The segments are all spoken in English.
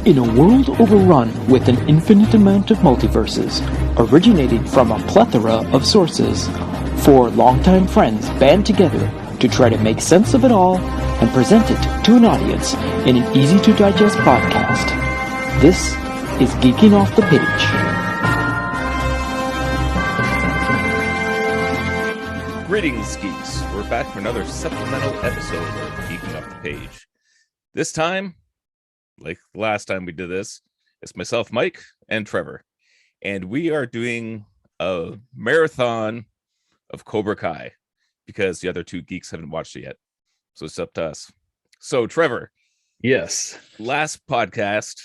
In a world overrun with an infinite amount of multiverses, originating from a plethora of sources, four longtime friends band together to try to make sense of it all and present it to an audience in an easy-to-digest podcast. This is Geeking Off the Page. Greetings, geeks. We're back for another supplemental episode of Geeking Off the Page. This time, like the last time we did this, it's myself, Mike, and Trevor. And we are doing a marathon of Cobra Kai because the other two geeks haven't watched it yet. So it's up to us. So, Trevor. Yes. Last podcast,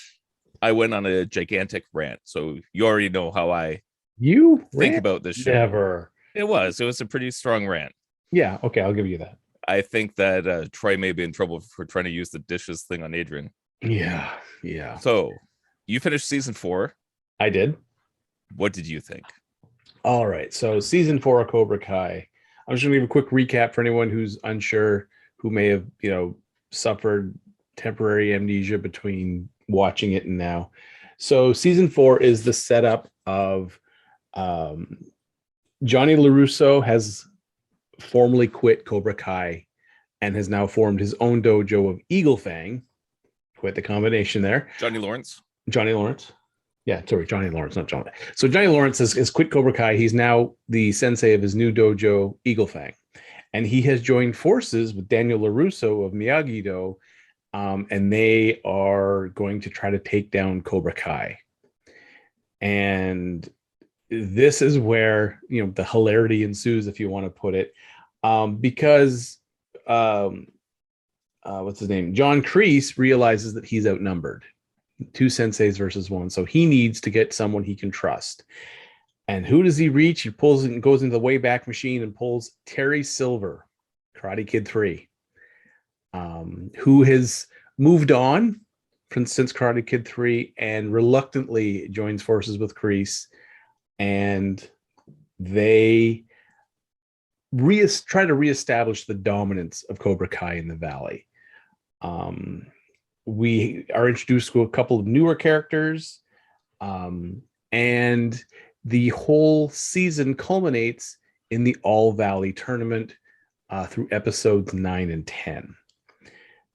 I went on a gigantic rant. So you already know how I think about this show. Never. It was a pretty strong rant. Yeah, okay, I'll give you that. I think that Troy may be in trouble for trying to use the dishes thing on Adrian. Yeah. So, you finished season 4. I did. What did you think? All right, so season 4 of Cobra Kai. I'm just going to give a quick recap for anyone who's unsure, who may have, suffered temporary amnesia between watching it and now. So season 4 is the setup of Johnny LaRusso has formally quit Cobra Kai and has now formed his own dojo of Eagle Fang. Quite the combination there. Johnny Lawrence. Yeah, sorry, Johnny Lawrence, not John. So Johnny Lawrence has quit Cobra Kai. He's now the sensei of his new dojo, Eagle Fang. And he has joined forces with Daniel LaRusso of Miyagi-Do, and they are going to try to take down Cobra Kai. And this is where, the hilarity ensues, if you want to put it, because what's his name? John Kreese realizes that he's outnumbered. 2 senseis versus 1. So he needs to get someone he can trust. And who does he reach? He goes into the Wayback Machine and pulls Terry Silver, Karate Kid 3, who has moved on since Karate Kid 3 and reluctantly joins forces with Kreese. And they try to reestablish the dominance of Cobra Kai in the Valley. We are introduced to a couple of newer characters, and the whole season culminates in the All Valley tournament through episodes 9 and 10.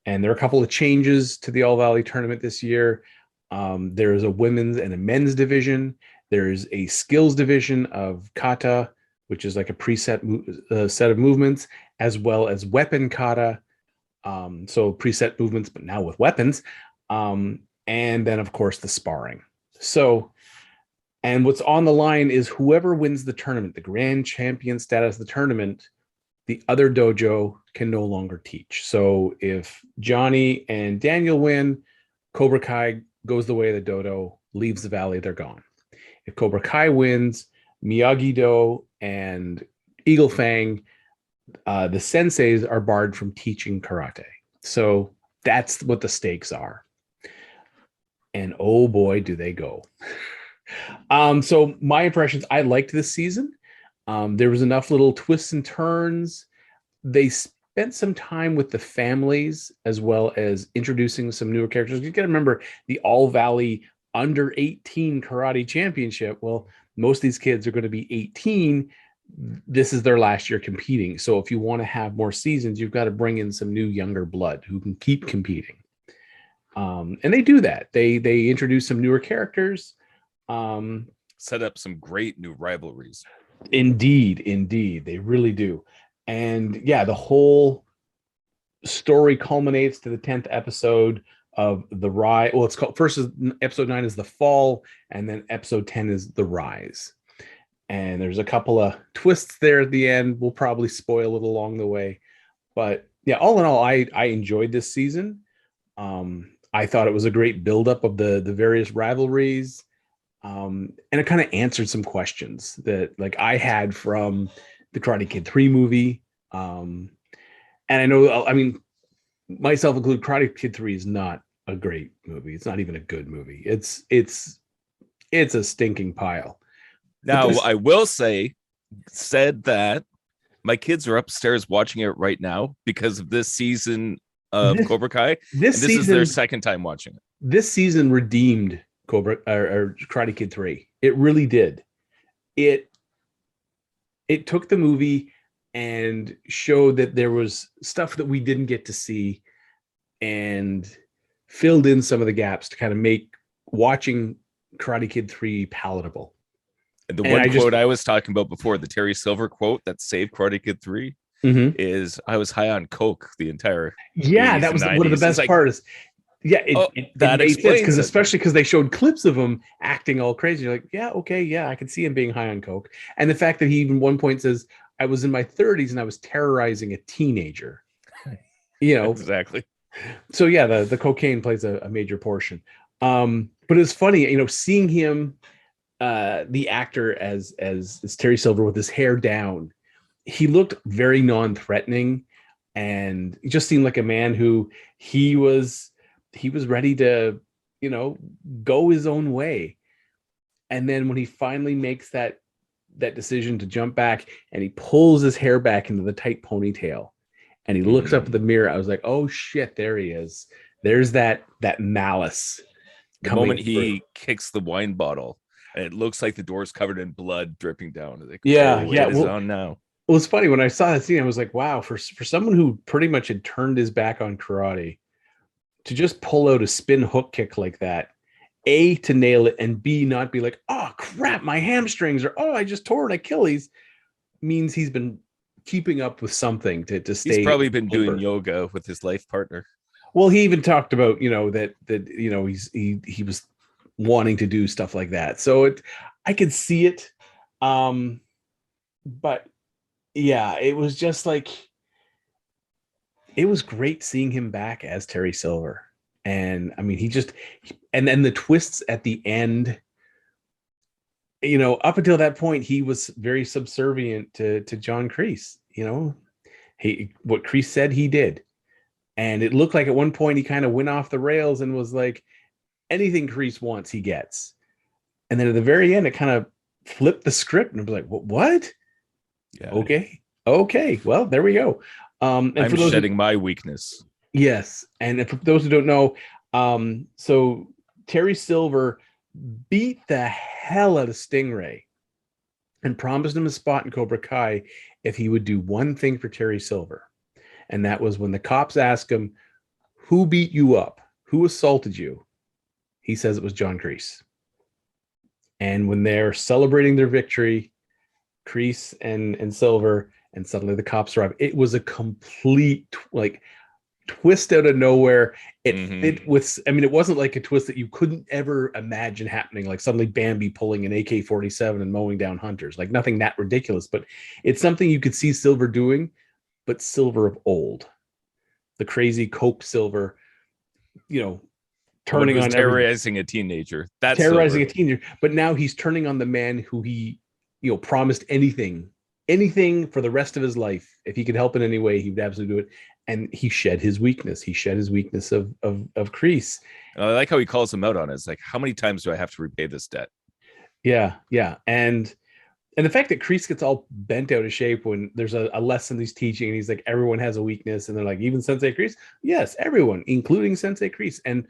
And there are a couple of changes to the All Valley tournament this year. There is a women's and a men's division. There's a skills division of kata, which is like a preset set of movements, as well as weapon kata. So preset movements, but now with weapons. And then, of course, the sparring. So, and what's on the line is whoever wins the tournament, the grand champion status of the tournament, the other dojo can no longer teach. So if Johnny and Daniel win, Cobra Kai goes the way of the dojo, leaves the valley, they're gone. If Cobra Kai wins, Miyagi-Do and Eagle Fang, the senseis are barred from teaching karate. So that's what the stakes are. And oh boy, do they go. So my impressions, I liked this season. There was enough little twists and turns. They spent some time with the families as well as introducing some newer characters. You got to remember the All Valley under 18 karate championship. Well, most of these kids are going to be 18. This is their last year competing. So if you want to have more seasons, you've got to bring in some new younger blood who can keep competing. And they do that. They introduce some newer characters. Set up some great new rivalries. Indeed. They really do. And yeah, the whole story culminates to the 10th episode of the rise. Well, it's called episode 9 is the fall, and then episode 10 is the rise. And there's a couple of twists there at the end. We'll probably spoil it along the way. But yeah, all in all, I enjoyed this season. I thought it was a great buildup of the various rivalries. And it kind of answered some questions that I had from the Karate Kid 3 movie. And I know, myself included, Karate Kid 3 is not a great movie. It's not even a good movie. It's a stinking pile. Now, I will said that my kids are upstairs watching it right now because of this season of Cobra Kai. This is their second time watching it. this season redeemed Cobra or Karate Kid 3. It really did. It took the movie and showed that there was stuff that we didn't get to see and filled in some of the gaps to kind of make watching Karate Kid 3 palatable. And the one quote I was talking about before, the Terry Silver quote that saved Karate Kid 3 is, I was high on coke the entire that was one of the best parts. It made sense, because especially because they showed clips of him acting all crazy. You're like, I could see him being high on coke. And the fact that he even one point says, I was in my 30s and I was terrorizing a teenager. Exactly. So the cocaine plays a major portion. But it's funny, seeing him, the actor as Terry Silver with his hair down, he looked very non-threatening, and he just seemed like a man who he was ready to, go his own way. And then when he finally makes that decision to jump back and he pulls his hair back into the tight ponytail and he looks up at the mirror, I was like, oh shit, there he is. There's that malice. The moment he kicks the wine bottle and it looks like the door's covered in blood dripping down. Like, it is on now. Well, it's funny, when I saw that scene, I was like, wow, for someone who pretty much had turned his back on karate, to just pull out a spin hook kick like that, A, to nail it, and B, not be like, oh crap, my hamstrings, or I just tore an Achilles, means he's been keeping up with something to stay. He's probably been doing yoga with his life partner. Well, he even talked about, that he was wanting to do stuff like that. So I could see it. But yeah, it was just like, it was great seeing him back as Terry Silver. And I mean, and then the twists at the end, up until that point, he was very subservient to John Kreese. What Kreese said, he did. And it looked like at one point he kind of went off the rails and was like, anything Kreese wants, he gets. And then at the very end, it kind of flipped the script and I was like, what? Yeah. Okay. Well, there we go. And I'm shedding my weakness. Yes. And for those who don't know, so Terry Silver beat the hell out of Stingray and promised him a spot in Cobra Kai if he would do one thing for Terry Silver. And that was when the cops asked him, who beat you up? Who assaulted you? He says it was John Kreese. And when they're celebrating their victory, Kreese and Silver, and suddenly the cops arrive, it was a complete twist out of nowhere. It fit with, it wasn't like a twist that you couldn't ever imagine happening, like suddenly Bambi pulling an AK-47 and mowing down hunters, like nothing that ridiculous, but it's something you could see Silver doing, but Silver of old, the crazy coke Silver, turning on terrorizing a teenager. That's terrorizing Silver. A teenager, but now he's turning on the man who he, promised anything for the rest of his life. If he could help in any way, he would absolutely do it. And he shed his weakness. He shed his weakness of Kreese. I like how he calls him out on it. It's like, how many times do I have to repay this debt? Yeah. And the fact that Kreese gets all bent out of shape when there's a lesson he's teaching, and he's like, everyone has a weakness, and they're like, even Sensei Kreese? Yes, everyone, including Sensei Kreese. And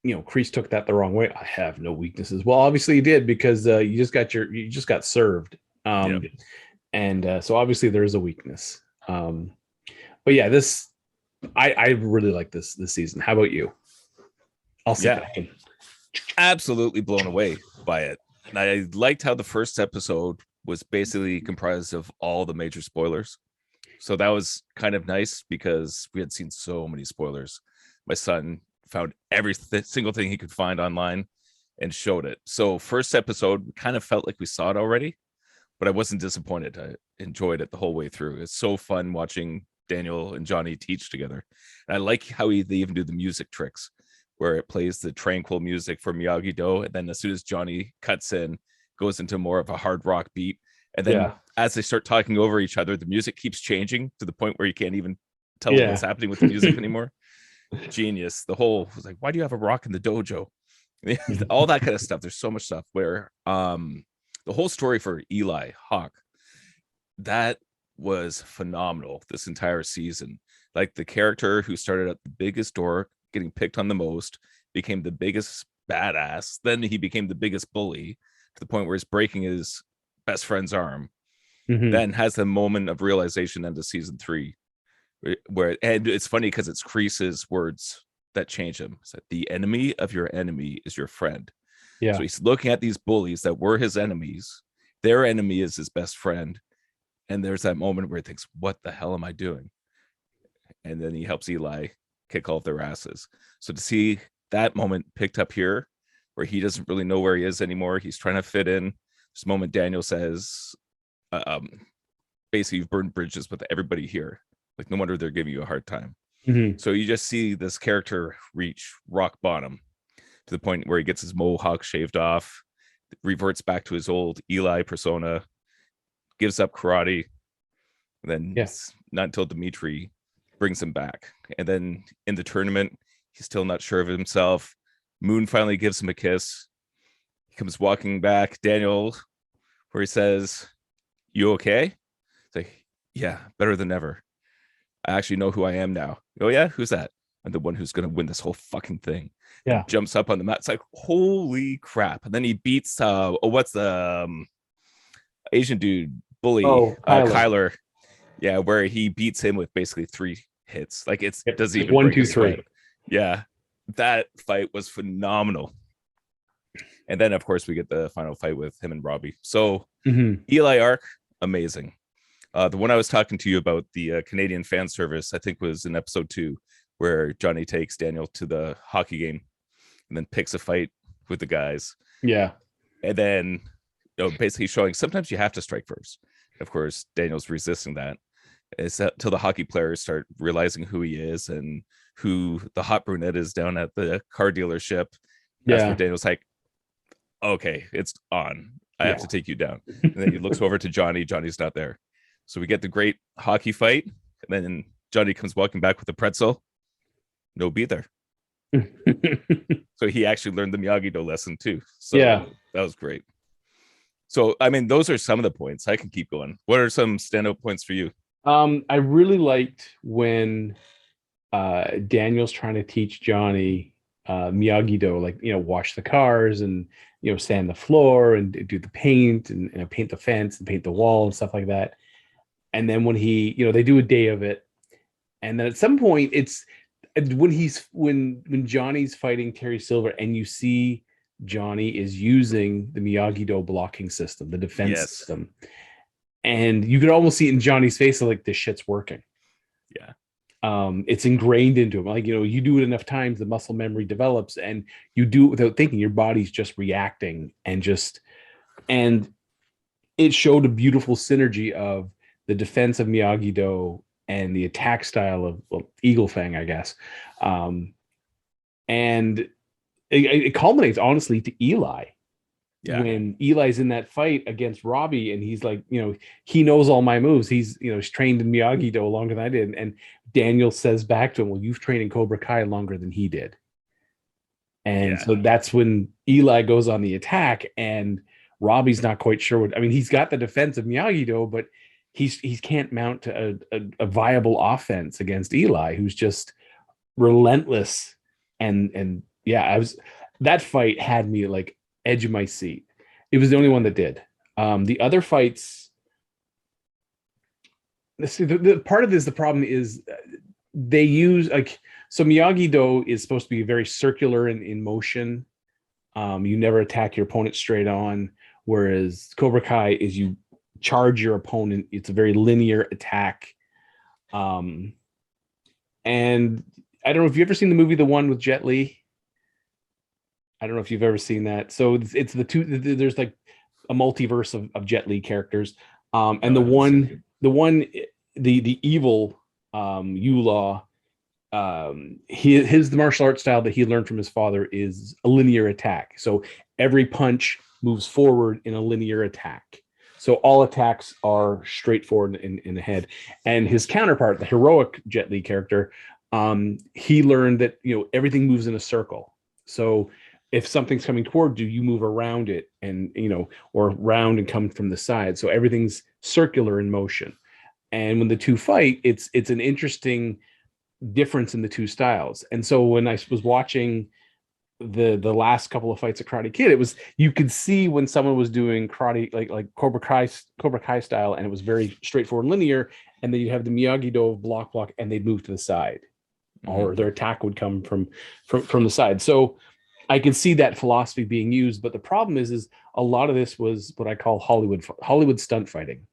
Kreese took that the wrong way. I have no weaknesses. Well, obviously you did, because you just got served. And so obviously there is a weakness. But yeah, I really like this season. How about you? I'll sit back and absolutely blown away by it. And I liked how the first episode was basically comprised of all the major spoilers. So that was kind of nice because we had seen so many spoilers. My son found every single thing he could find online and showed it. So first episode, we kind of felt like we saw it already, but I wasn't disappointed. I enjoyed it the whole way through. It's so fun watching Daniel and Johnny teach together. And I like how they even do the music tricks, where it plays the tranquil music for Miyagi-Do, and then as soon as Johnny cuts in, goes into more of a hard rock beat. And then as they start talking over each other, the music keeps changing to the point where you can't even tell what's happening with the music anymore. Genius. The whole was like, why do you have a rock in the dojo? All that kind of stuff. There's so much stuff where the whole story for Eli Hawk, that was phenomenal this entire season. Like the character who started at the biggest dork, getting picked on the most, became the biggest badass. Then he became the biggest bully to the point where he's breaking his best friend's arm. Then has the moment of realization into season 3, where and it's funny because it's Kreese's words that change him. It's like, the enemy of your enemy is your friend. Yeah. So he's looking at these bullies that were his enemies. Their enemy is his best friend. And there's that moment where he thinks, what the hell am I doing? And then he helps Eli kick all of their asses. So to see that moment picked up here, where he doesn't really know where he is anymore, he's trying to fit in. This moment Daniel says, basically, you've burned bridges with everybody here. Like, no wonder they're giving you a hard time. So you just see this character reach rock bottom to the point where he gets his mohawk shaved off, reverts back to his old Eli persona, gives up karate. And then Yes, not until Dimitri brings him back. And then in the tournament, he's still not sure of himself. Moon finally gives him a kiss. He comes walking back. Daniel, where he says, you okay? It's like, yeah, better than ever. I actually know who I am now. Oh yeah, who's that? I'm the one who's going to win this whole fucking thing. Yeah. And jumps up on the mat. It's like, holy crap. And then he beats what's the Asian dude bully? Kyler. Yeah, where he beats him with basically 3 hits. Like, it doesn't even 1, break 2, his 3. fight. Yeah, that fight was phenomenal. And then of course we get the final fight with him and Robbie. So Eli arc, amazing. The one I was talking to you about, the Canadian fan service, I think was in episode 2, where Johnny takes Daniel to the hockey game and then picks a fight with the guys. Yeah. And then, basically showing sometimes you have to strike first. Of course, Daniel's resisting that. It's until the hockey players start realizing who he is and who the hot brunette is down at the car dealership. That's where Daniel's like, okay, it's on. I have to take you down. And then he looks over to Johnny. Johnny's not there. So we get the great hockey fight. And then Johnny comes walking back with a pretzel. No be there. So he actually learned the Miyagi-Do lesson too. So that was great. So, I mean, those are some of the points. I can keep going. What are some standout points for you? I really liked when Daniel's trying to teach Johnny Miyagi-Do, like, wash the cars and, sand the floor and do the paint and paint the fence and paint the wall and stuff like that. And then when he, they do a day of it. And then at some point it's when Johnny's fighting Terry Silver and you see Johnny is using the Miyagi-Do blocking system, the defense system. And you could almost see it in Johnny's face, like, this shit's working. Yeah. It's ingrained into him. Like, you do it enough times, the muscle memory develops, and you do it without thinking. Your body's just reacting and it showed a beautiful synergy of the defense of Miyagi-Do and the attack style of Eagle Fang, I guess. And it culminates, honestly, to Eli. Yeah. When Eli's in that fight against Robbie and he's like, he knows all my moves. He's, he's trained in Miyagi-Do longer than I did. And Daniel says back to him, well, you've trained in Cobra Kai longer than he did. And so that's when Eli goes on the attack and Robbie's not quite sure he's got the defense of Miyagi-Do, but he can't mount a viable offense against Eli, who's just relentless. And that fight had me like edge of my seat. It was the only one that did. The other fights, the part of this, the problem is they use so Miyagi-Do is supposed to be very circular in motion. You never attack your opponent straight on, whereas Cobra Kai is you charge your opponent. It's a very linear attack. And I don't know if you've ever seen the movie The One with Jet Li. I don't know if you've ever seen that. So it's the two. There's like a multiverse of Jet Li characters, and the evil Yu-Law. The martial arts style that he learned from his father is a linear attack. So every punch moves forward in a linear attack. So all attacks are straightforward in the head. And his counterpart, the heroic Jet Li character, he learned that everything moves in a circle. So if something's coming toward you, you move around it and, or round and come from the side. So everything's circular in motion. And when the two fight, it's an interesting difference in the two styles. And so when I was watching the last couple of fights at Karate Kid, it was, you could see when someone was doing karate like Cobra Kai style, and it was very straightforward and linear, and then you have the Miyagi-Do block, and they'd move to the side, or their attack would come from the side. So I can see that philosophy being used, but the problem is a lot of this was what I call Hollywood stunt fighting.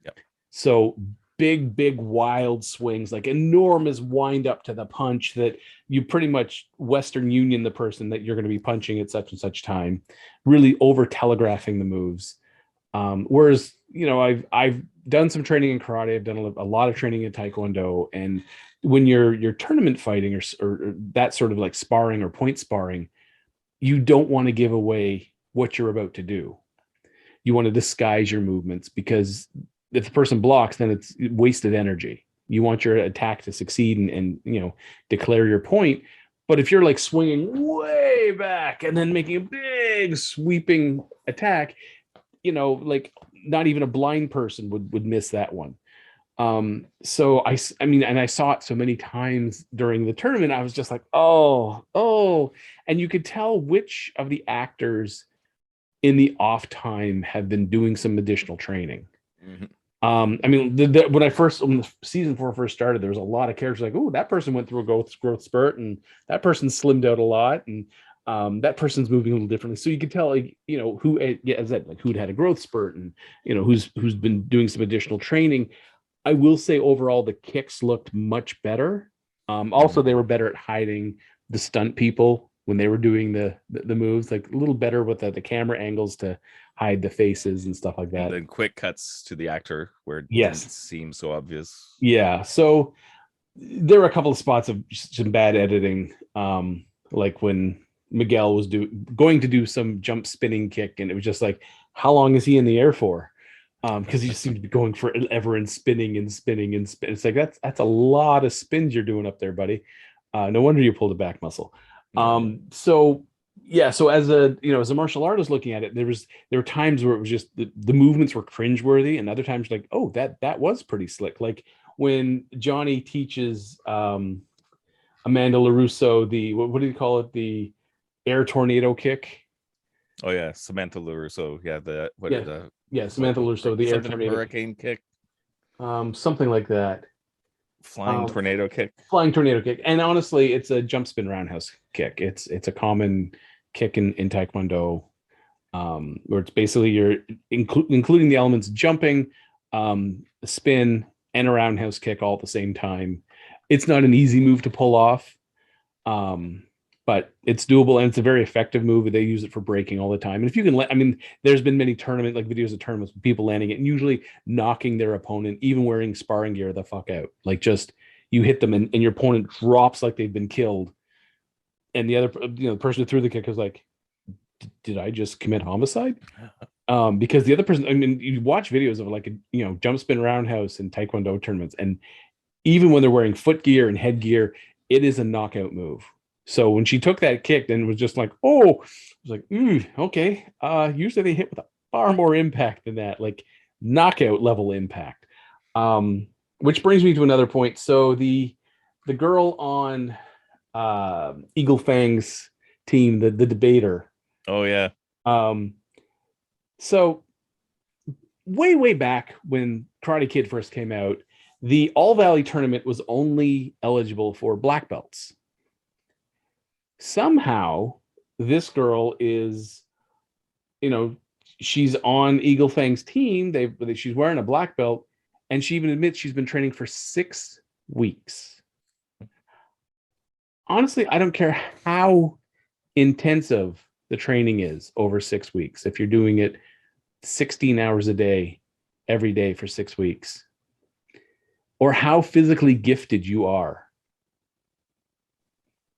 Yep. So big wild swings, like enormous wind up to the punch, that you pretty much Western Union the person that you're going to be punching at such and such time, really over telegraphing the moves. Whereas, you know, I've done some training in karate, I've done a lot of training in taekwondo, and when you're tournament fighting or that sort of like sparring or point sparring, you don't want to give away what you're about to do. You want to disguise your movements, because if the person blocks, then it's wasted energy. You want your attack to succeed and you know, declare your point. But if you're like swinging way back and then making a big sweeping attack, you know, like not even a blind person would miss that one. So I mean, and I saw it so many times during the tournament, I was just like, oh, and you could tell which of the actors in the off time have been doing some additional training. I mean, when season 4 first started, there was a lot of characters like, oh, that person went through a growth spurt, and that person slimmed out a lot, and that person's moving a little differently. So you could tell, like, you know, who'd had a growth spurt, and you know, who's been doing some additional training. I will say overall the kicks looked much better. Also, they were better at hiding the stunt people when they were doing the moves, like a little better with the camera angles to hide the faces and stuff like that. And then quick cuts to the actor where it didn't seem so obvious. Yeah. So there were a couple of spots of some bad editing, like when Miguel was going to do some jump spinning kick, and it was just like, how long is he in the air for? Because he just seemed to be going forever and spinning. It's like that's a lot of spins you're doing up there, buddy. No wonder you pulled a back muscle. So as a martial artist looking at it, there were times where it was just the movements were cringeworthy, and other times like, oh, that was pretty slick. Like when Johnny teaches Amanda LaRusso what do you call it, the air tornado kick. Oh yeah, Samantha LaRusso. Yeah, Samantha LaRusso, the air tornado hurricane kick. Something like that. Flying tornado kick. And honestly, it's a jump spin roundhouse kick. It's a common kick in Taekwondo, where it's basically you're including the elements jumping, spin, and a roundhouse kick all at the same time. It's not an easy move to pull off, but it's doable, and it's a very effective move. They use it for breaking all the time. And if you can there's been many videos of tournaments with people landing it and usually knocking their opponent, even wearing sparring gear, the fuck out. Like, just you hit them and your opponent drops like they've been killed. And the other, the person who threw the kick was like, did I just commit homicide? Because the other person, you watch videos of like jump spin roundhouse in Taekwondo tournaments, and even when they're wearing foot gear and head gear, it is a knockout move. So when she took that kick, then it was just like, oh, I was like, okay. Usually they hit with far more impact than that, like knockout level impact. Which brings me to another point. So the girl on Eagle Fang's team, the debater. Oh yeah. So way back when Karate Kid first came out, the All Valley tournament was only eligible for black belts. Somehow this girl is, she's on Eagle Fang's team. She's wearing a black belt, and she even admits she's been training for 6 weeks. Honestly, I don't care how intensive the training is over 6 weeks. If you're doing it 16 hours a day, every day for 6 weeks, or how physically gifted you are,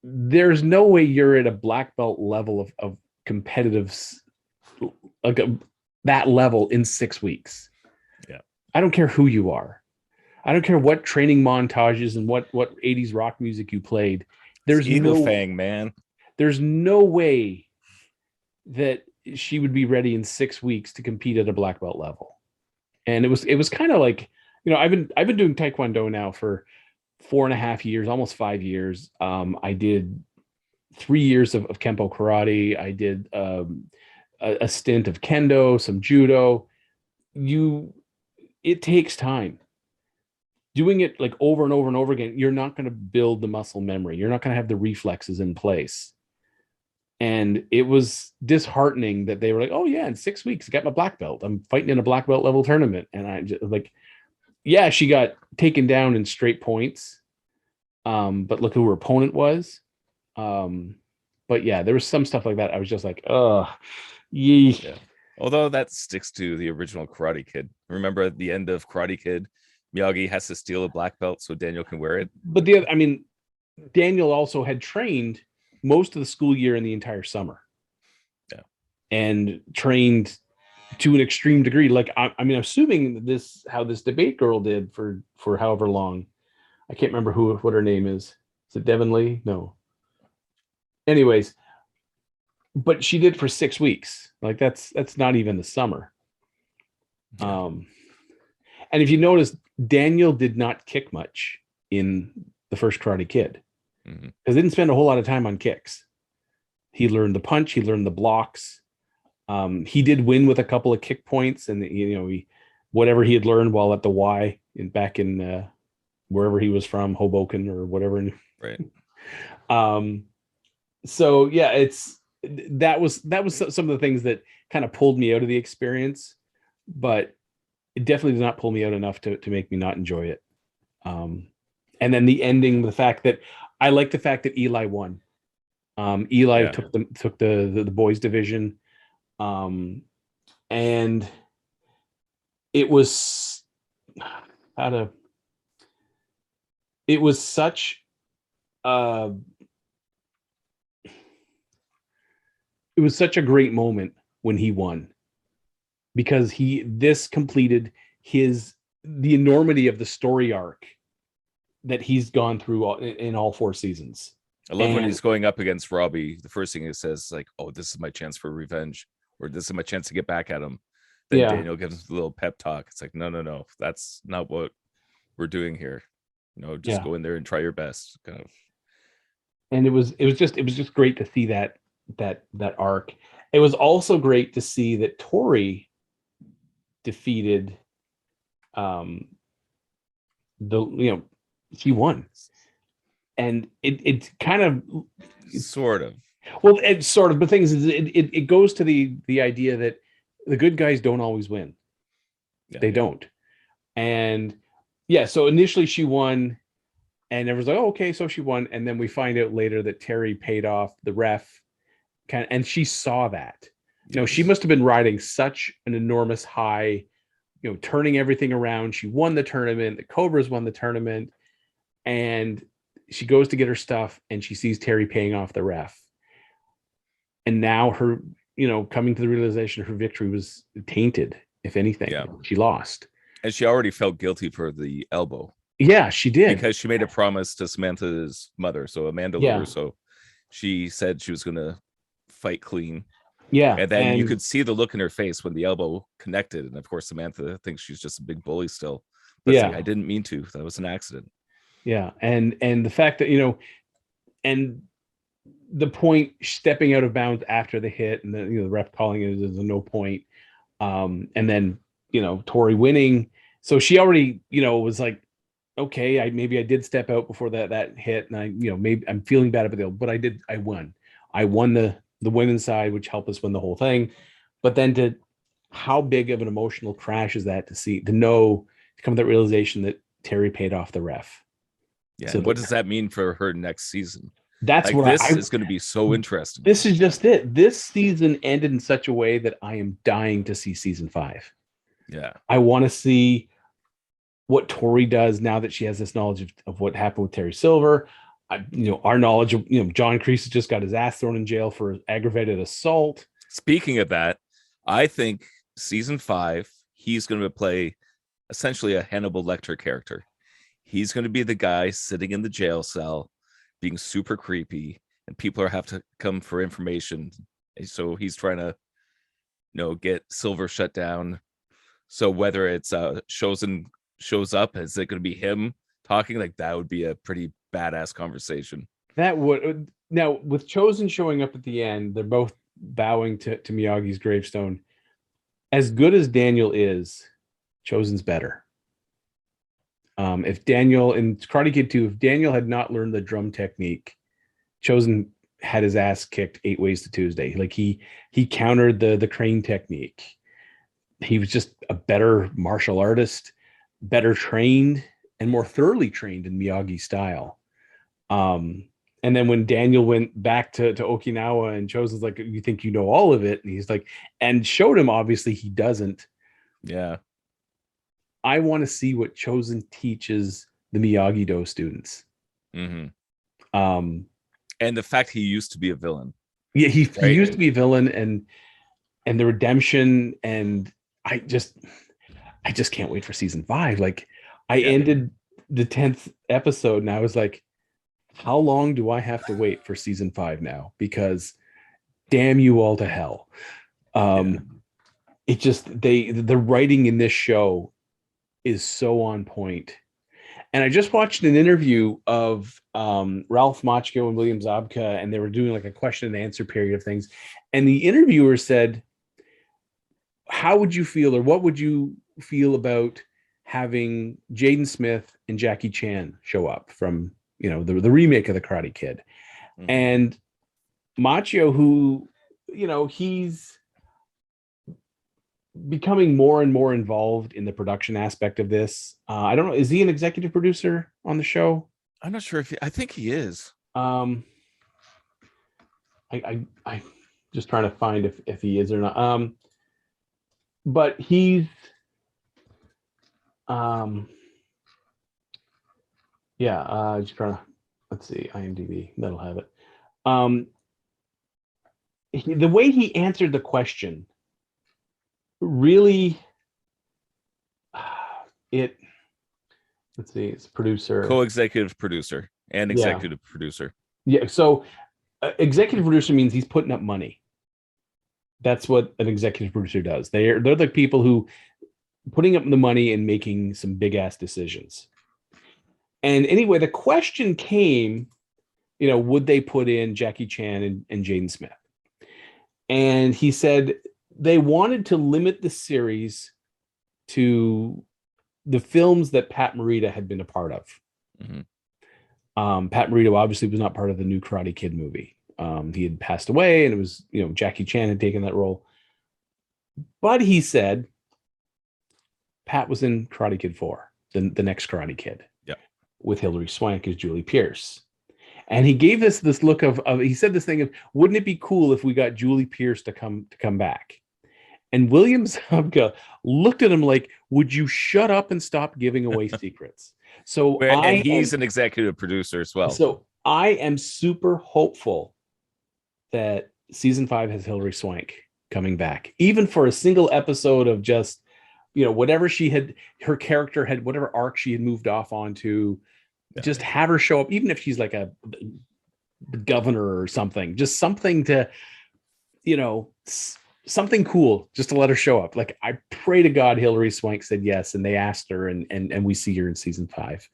there's no way you're at a black belt level of competitive, like that level in 6 weeks. Yeah. I don't care who you are. I don't care what training montages and what 80s rock music you played. There's Eagle Fang, man. There's no way that she would be ready in 6 weeks to compete at a black belt level. And it was kind of like, I've been doing Taekwondo now for 4.5 years, almost 5 years. I did 3 years of Kempo karate. I did a stint of kendo, some judo. It takes time. Doing it like over and over and over again, you're not going to build the muscle memory. You're not going to have the reflexes in place. And it was disheartening that they were like, oh yeah, in 6 weeks, I got my black belt. I'm fighting in a black belt level tournament. And I just like, yeah, she got taken down in straight points. But look who her opponent was. But yeah, there was some stuff like that. I was just like, oh, yee. Yeah. Although that sticks to the original Karate Kid. Remember at the end of Karate Kid, Miyagi has to steal a black belt so Daniel can wear it. But Daniel also had trained most of the school year and the entire summer. Yeah. And trained to an extreme degree. Like, I'm assuming how this debate girl did for however long. I can't remember what her name is. Is it Devin Lee? No. Anyways, but she did for 6 weeks. Like that's not even the summer. Yeah. And if you notice, Daniel did not kick much in the first Karate Kid because they didn't spend a whole lot of time on kicks. He learned the punch, he learned the blocks. He did win with a couple of kick points, and whatever he had learned while at the Y back in wherever he was from, Hoboken or whatever. Right. So yeah, that was some of the things that kind of pulled me out of the experience, but it definitely did not pull me out enough to make me not enjoy it. And then the ending, the fact that I like the fact that Eli won. Eli took the boys division. And it was such a great moment when he won, because this completed the enormity of the story arc that he's gone through in all 4 seasons. I love when he's going up against Robbie. The first thing he says, like, "Oh, this is my chance for revenge," or "This is my chance to get back at him." Then Daniel gives a little pep talk. It's like, no, that's not what we're doing here. Just go in there and try your best, kind of. And it was just great to see that arc. It was also great to see that Tori defeated she won. And it kind of sort of, well, it's sort of, but things is it goes to the idea that the good guys don't always win. They don't. And so initially she won, and everyone's like, oh, okay, so she won. And then we find out later that Terry paid off the ref, and she saw that. She must have been riding such an enormous high, turning everything around. She won the tournament. The Cobras won the tournament. And she goes to get her stuff, and she sees Terry paying off the ref. And now her, coming to the realization her victory was tainted, if anything. Yeah. She lost. And she already felt guilty for the elbow. Yeah, she did. Because she made a promise to Samantha's mother, so Amanda LaRusso. She said she was going to fight clean. Yeah. And then you could see the look in her face when the elbow connected. And of course, Samantha thinks she's just a big bully still. But it's like, I didn't mean to. That was an accident. Yeah. And the fact that, and the point stepping out of bounds after the hit, and the ref calling it as a no point. And then, Tori winning. So she already, was like, okay, maybe I did step out before that hit, and maybe I'm feeling bad about it, but I won. I won the women's side, which helped us win the whole thing. But then how big of an emotional crash is that to come to that realization that Terry paid off the ref. Yeah. So what does that mean for her next season? That's what this is going to be so interesting. This is just it. This season ended in such a way that I am dying to see season 5. Yeah. I want to see what Tori does now that she has this knowledge of what happened with Terry Silver. Our knowledge of, John Kreese has just got his ass thrown in jail for aggravated assault. Speaking of that, I think season 5, he's going to play essentially a Hannibal Lecter character. He's going to be the guy sitting in the jail cell being super creepy, and people have to come for information. So he's trying to, get Silver shut down. So whether it's shows up, is it going to be him talking? Like, that would be a pretty badass conversation. That would now with Chosen showing up at the end, they're both bowing to Miyagi's gravestone. As good as Daniel is, Chosen's better. If Daniel in Karate Kid 2, if Daniel had not learned the drum technique, Chosen had his ass kicked 8 ways to Tuesday. Like he countered the crane technique. He was just a better martial artist, better trained, and more thoroughly trained in Miyagi style. And then when Daniel went back to Okinawa and Chosen's like, you think you know all of it? And he's like, and showed him obviously he doesn't. Yeah. I want to see what Chosen teaches the Miyagi-Do students. Mm-hmm. And the fact he used to be a villain. Yeah, he used to be a villain, and the redemption, and I just can't wait for season 5. Like I ended the 10th episode and I was like, how long do I have to wait for season 5 now? Because damn you all to hell. It just the writing in this show is so on point. And I just watched an interview of Ralph Macchio and William Zabka, and they were doing like a question and answer period of things. And the interviewer said, how would you feel, or what would you feel about having Jaden Smith and Jackie Chan show up from, the remake of the Karate Kid? Mm-hmm. And Macchio, who, he's becoming more and more involved in the production aspect of this. I don't know. Is he an executive producer on the show? I'm not sure I think he is. I just trying to find if he is or not. But he's, just trying to, let's see, IMDb, that'll have it. The way he answered the question, really, let's see, it's producer, co-executive producer and executive producer. Yeah, so executive producer means he's putting up money. That's what an executive producer does. They're the people who putting up the money and making some big ass decisions. And anyway, the question came, would they put in Jackie Chan and Jaden Smith? And he said they wanted to limit the series to the films that Pat Morita had been a part of. Mm-hmm. Pat Morita obviously was not part of the new Karate Kid movie. He had passed away, and it was, Jackie Chan had taken that role. But he said Pat was in Karate Kid 4, the next Karate Kid, with Hilary Swank as Julie Pierce. And he gave us this look of he said this thing of, wouldn't it be cool if we got Julie Pierce to come back? And William Zabka looked at him like, would you shut up and stop giving away secrets? So and he's an executive producer as well. So I am super hopeful that season 5 has Hilary Swank coming back, even for a single episode of just, whatever her character had, whatever arc she had moved off onto, just have her show up, even if she's like a governor or something, just something to, something cool, just to let her show up. Like, I pray to God Hilary Swank said yes, and they asked her, and we see her in season 5,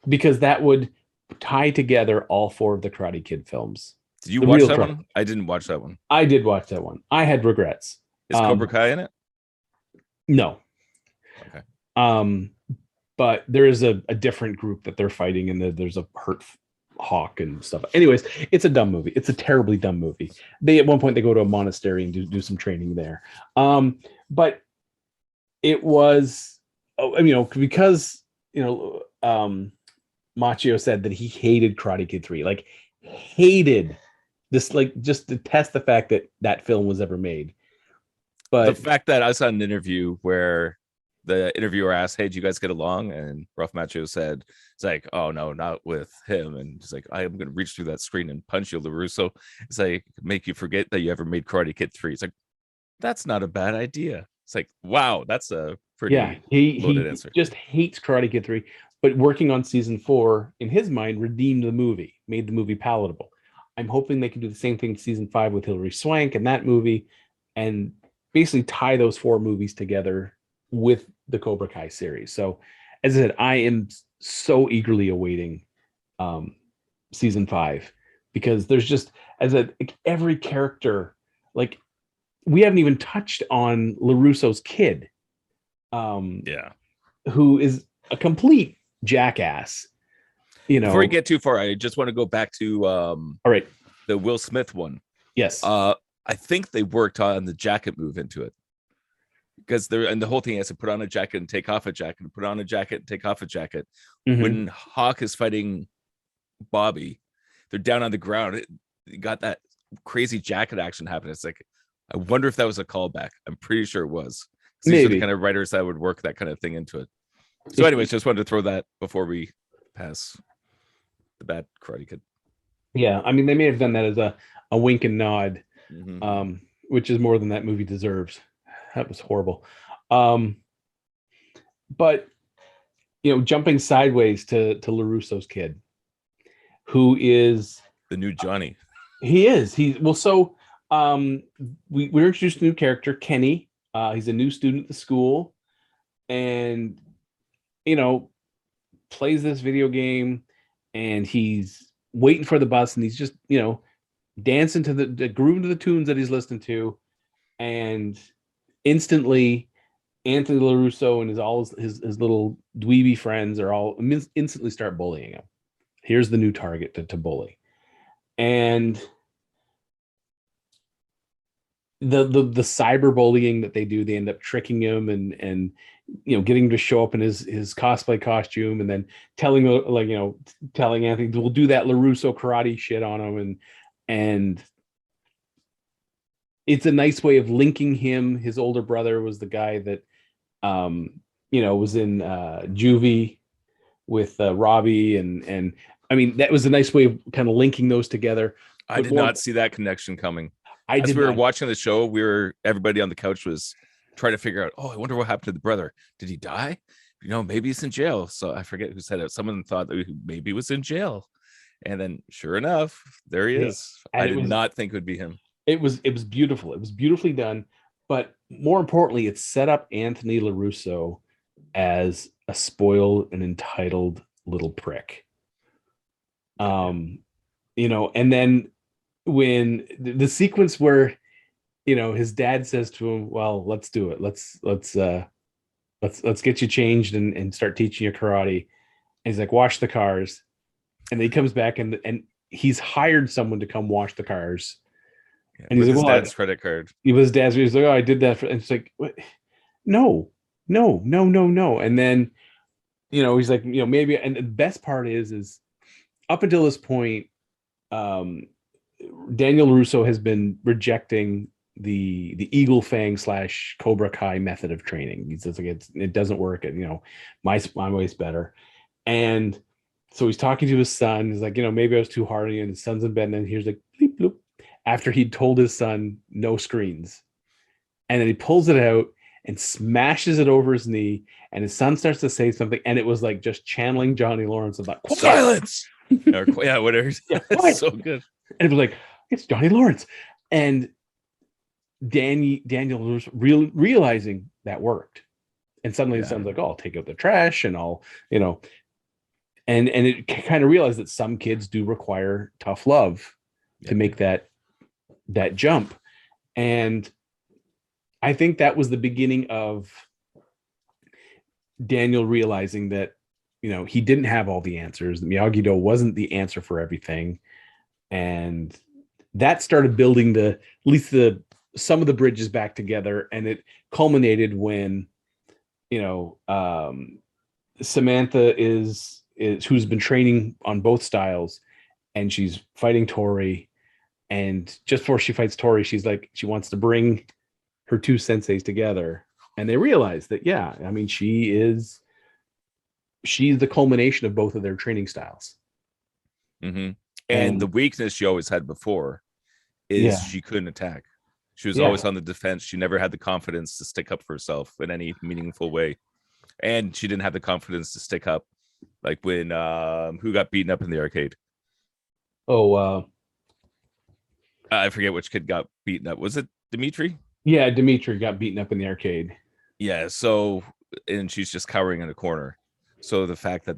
because that would tie together all 4 of the Karate Kid films. Did you watch that one? I didn't watch that one. I did watch that one. I had regrets. Is Cobra Kai in it? No. Okay. But there is a different group that they're fighting, and there's a hurt hawk and stuff. Anyways, it's a dumb movie. It's a terribly dumb movie. At one point they go to a monastery and do some training there. But it was, because Macchio said that he hated Karate Kid 3, like hated this, like just detest the fact that film was ever made. But the fact that I saw an interview where the interviewer asked, "Hey, do you guys get along?" And Ralph Macchio said, "It's like, oh no, not with him." And he's like, "I am going to reach through that screen and punch you, LaRusso." It's like, make you forget that you ever made Karate Kid 3. It's like, that's not a bad idea. It's like, wow, that's a pretty loaded answer. He just hates Karate Kid 3, but working on season 4 in his mind redeemed the movie, made the movie palatable. I'm hoping they can do the same thing in season 5 with Hilary Swank and that movie, and basically tie those 4 movies together with the Cobra Kai series. So, as I said, I am so eagerly awaiting season 5, because there's just every character, like we haven't even touched on LaRusso's kid, who is a complete jackass. Before we get too far, I just want to go back to all right, the Will Smith one. Yes. I think they worked on the jacket move into it, because the whole thing has to put on a jacket and take off a jacket, and put on a jacket and take off a jacket. Mhm. When Hawk is fighting Bobby, they're down on the ground. You got that crazy jacket action happening. It's like, I wonder if that was a callback. I'm pretty sure it was. These are the kind of writers that would work that kind of thing into it. So anyways, just wanted to throw that before we pass the bad Karate Kid. Yeah, I mean, they may have done that as a wink and nod, Mhm. Which is more than that movie deserves. That was horrible. But jumping sideways to LaRusso's kid, who is the new Johnny. He is. We're introduced to a new character, Kenny. He's a new student at the school, and plays this video game, and he's waiting for the bus, and he's just dancing to the grooving to the tunes that he's listening to, and instantly Anthony LaRusso and his little dweeby friends are all instantly start bullying him. Here's the new target to bully. And the cyberbullying that they do, they end up tricking him and getting him to show up in his cosplay costume, and then telling Anthony, we'll do that LaRusso karate shit on him, and it's a nice way of linking him. His older brother was the guy that was in Juvie with Robbie, and I mean, that was a nice way of kind of linking those together. I did not see that connection coming. As we were watching the show, everybody on the couch was trying to figure out, I wonder what happened to the brother. Did he die? Maybe he's in jail. So I forget who said it. Someone thought that maybe he was in jail. And then sure enough, there he is. I did not think it would be him. It was beautiful. It was beautifully done. But more importantly, it set up Anthony LaRusso as a spoiled and entitled little prick. And then when the sequence where his dad says to him, well, let's do it, let's get you changed and start teaching you karate, and he's like, wash the cars, and then he comes back and he's hired someone to come wash the cars, and he's like, his dad's credit card. He's like, I did that and it's like, what? No, and then he's like, maybe. And the best part is up until this point, Daniel LaRusso has been rejecting the Eagle Fang / Cobra Kai method of training. He says, like, it doesn't work. My way's better. And so he's talking to his son. He's like, maybe I was too hard on you. And his son's in bed. And then here's like, bleep, bloop, after he'd told his son no screens. And then he pulls it out and smashes it over his knee. And his son starts to say something. And it was like just channeling Johnny Lawrence about silence. Yeah, whatever. Yeah, it's so good. And it was like, it's Johnny Lawrence. And Daniel was realizing that worked. And suddenly it sounds like, I'll take out the trash and I'll, and it kind of realized that some kids do require tough love to make that jump. And I think that was the beginning of Daniel realizing that, he didn't have all the answers. Miyagi-Do wasn't the answer for everything. And that started building at least some of the bridges back together. And it culminated when, Samantha is who's been training on both styles, and she's fighting Tori. And just before she fights Tori, she's like, she wants to bring her two senseis together. And they realize that, she's the culmination of both of their training styles. Mm-hmm. And the weakness she always had before is she couldn't attack. She was always on the defense. She never had the confidence to stick up for herself in any meaningful way. And she didn't have the confidence to stick up. Like when who got beaten up in the arcade? I forget which kid got beaten up. Was it Dimitri? Yeah, Dimitri got beaten up in the arcade. Yeah, and she's just cowering in a corner. So the fact that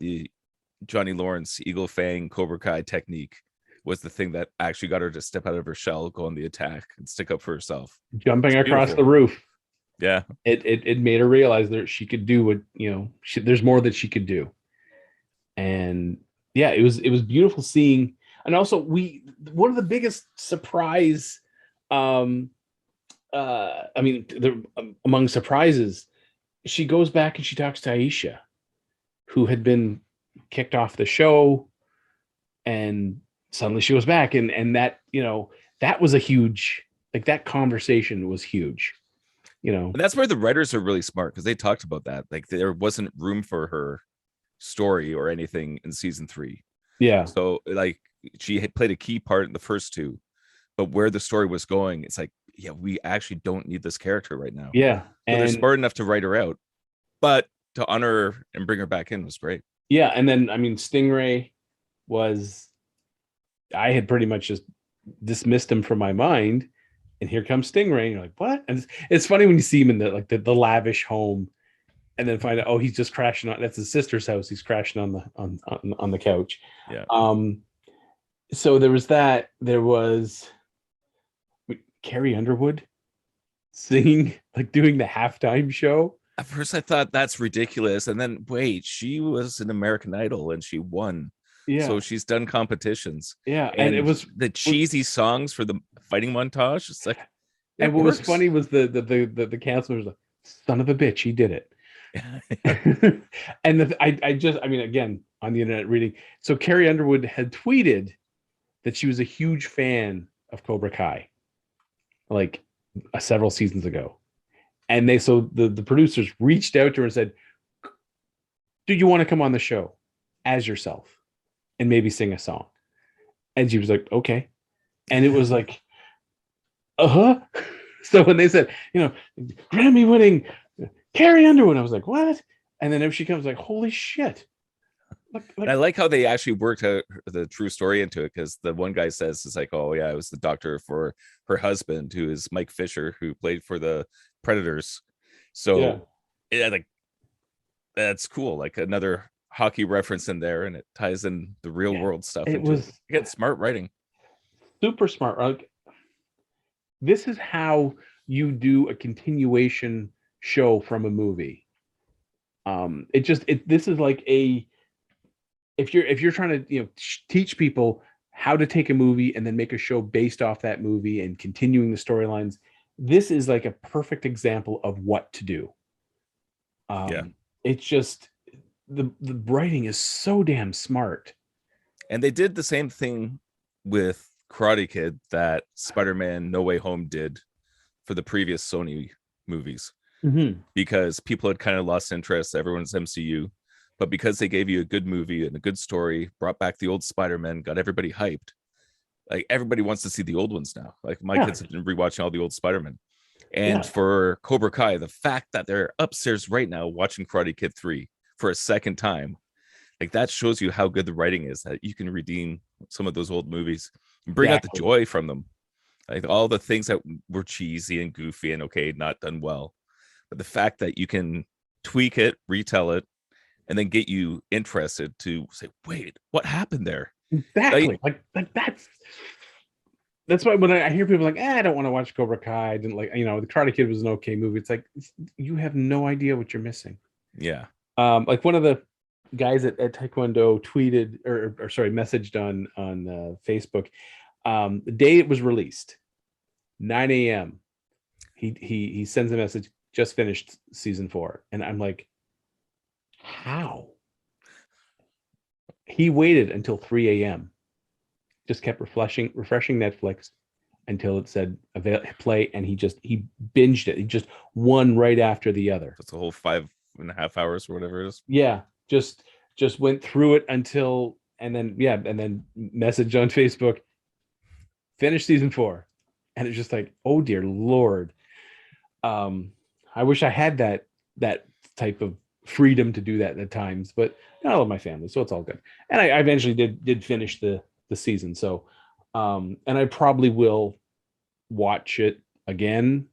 Johnny Lawrence Eagle Fang Cobra Kai technique was the thing that actually got her to step out of her shell, go on the attack, and stick up for herself. Jumping across beautiful. the roof. Yeah. It made her realize that she could do what, there's more that she could do. And yeah, it was beautiful seeing. And also one of the biggest surprise, among surprises, she goes back and she talks to Aisha, who had been kicked off the show, and suddenly she goes back, and that, that was a huge, like, that conversation was huge. And that's where the writers are really smart, because they talked about that. Like, there wasn't room for her story or anything in season 3. Yeah. So, like, she had played a key part in the first 2, but where the story was going, it's like, yeah, we actually don't need this character right now. Yeah. So and they're smart enough to write her out, but to honor her and bring her back in was great. Yeah. And then, Stingray I had pretty much just dismissed him from my mind. And here comes Stingray. And you're like, what? And it's funny when you see him in the lavish home, and then find out, oh, he's just crashing on. That's his sister's house. He's crashing on the couch. Yeah. So there was that. There was Carrie Underwood singing, like, doing the halftime show. At first, I thought that's ridiculous, and then wait, she was an American Idol and she won. Yeah. So she's done competitions. Yeah, and it was the cheesy songs for the fighting montage. It's like, and what was funny was the counselor was like, "Son of a bitch, he did it." And again, on the internet reading, so Carrie Underwood had tweeted that she was a huge fan of Cobra Kai, like, several seasons ago, and the producers reached out to her and said, "Do you want to come on the show as yourself and maybe sing a song?" And she was like, "Okay." And it was like, So when they said, Grammy winning Carrie Underwood, I was like, what? And then if she comes, like, holy shit. And I like how they actually worked out the true story into it, because the one guy says, it's like, oh yeah, I was the doctor for her husband, who is Mike Fisher, who played for the Predators. So yeah, like, that's cool. Like, another hockey reference in there, and it ties in the real world stuff. You get smart writing. Super smart. Like, this is how you do a continuation show from a movie. This is like if you're trying to teach people how to take a movie and then make a show based off that movie and continuing the storylines, this is like a perfect example of what to do. It's just the writing is so damn smart. And they did the same thing with Karate Kid that Spider-Man No Way Home did for the previous Sony movies, because people had kind of lost interest. Everyone's MCU, but because they gave you a good movie and a good story, brought back the old Spider-Man, got everybody hyped. Like, everybody wants to see the old ones now. Like, my kids have been rewatching all the old Spider-Man. And for Cobra Kai, the fact that they're upstairs right now watching Karate Kid 3 for a second time, like, that shows you how good the writing is, that you can redeem some of those old movies and bring out the joy from them. Like, all the things that were cheesy and goofy and not done well, but the fact that you can tweak it, retell it, and then get you interested to say, wait, what happened there? Exactly. Like that's why when I hear people like, I don't want to watch Cobra Kai, I didn't like, the Karate Kid was an okay movie. It's like, you have no idea what you're missing. Yeah. Like, one of the guys at Taekwondo tweeted or messaged on Facebook, the day it was released, 9 a.m. He sends a message, just finished season 4. And I'm like, how? He waited until 3 a.m. just kept refreshing Netflix until it said play, and he binged it. He just one right after the other. That's a whole 5.5 hours or whatever it is. Yeah, just went through it until, and then message on Facebook, finish season 4, and it's just like, oh dear Lord. I wish I had that type of freedom to do that at times, but I love my family, so it's all good. And I eventually did finish the season, so and I probably will watch it again,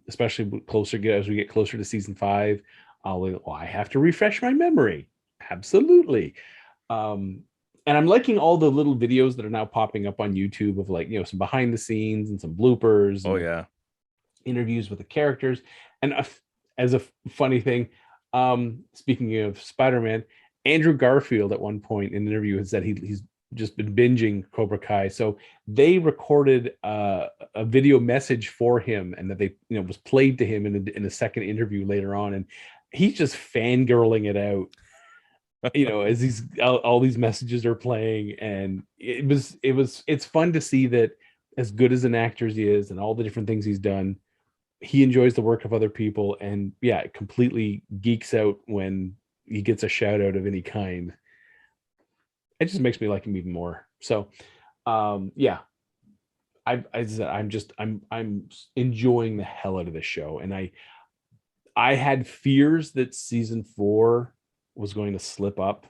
especially as we get closer to season 5. I have to refresh my memory. Absolutely. And I'm liking all the little videos that are now popping up on YouTube of like, some behind the scenes and some bloopers. Oh And yeah. interviews with the characters. And as a funny thing, speaking of Spider-Man, Andrew Garfield at one point in an interview has said he's just been binging Cobra Kai. So they recorded a video message for him, and that they was played to him in a second interview later on, and he's just fangirling it out. As these all these messages are playing, and it's fun to see that as good as an actor as he is, and all the different things he's done, he enjoys the work of other people, and it completely geeks out when he gets a shout out of any kind. It just makes me like him even more. So, I'm enjoying the hell out of this show, and I had fears that season 4 was going to slip up.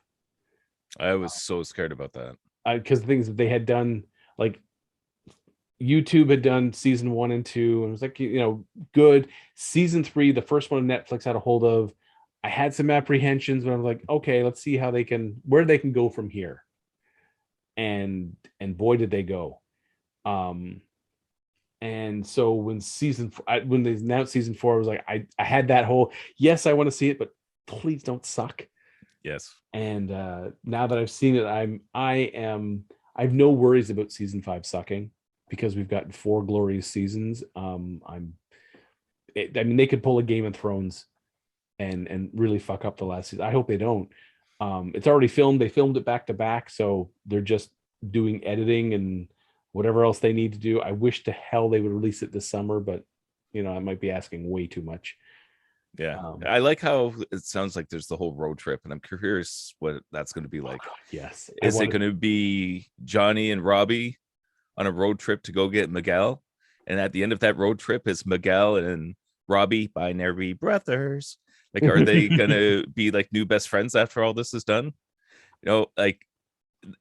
I was so scared about that. Because the things that they had done, like YouTube had done season 1 and 2, and it was like, good. Season 3, the first one Netflix had a hold of, I had some apprehensions, but I'm like, okay, let's see where they can go from here. And boy, did they go. And so when they announced season 4, I was like, I had that whole, yes, I want to see it, but please don't suck. Yes. And now that I've seen it, I have no worries about season 5 sucking, because we've gotten 4 glorious seasons. They could pull a Game of Thrones and really fuck up the last season. I hope they don't. It's already filmed. They filmed it back to back, so they're just doing editing and whatever else they need to do. I wish to hell they would release it this summer, but I might be asking way too much. Yeah. I like how it sounds like there's the whole road trip, and I'm curious what that's going to be like. Oh, God, yes. Is it going to be Johnny and Robbie on a road trip to go get Miguel? And at the end of that road trip is Miguel and Robbie, binary brothers. Like, are they going to be like new best friends after all this is done? Like,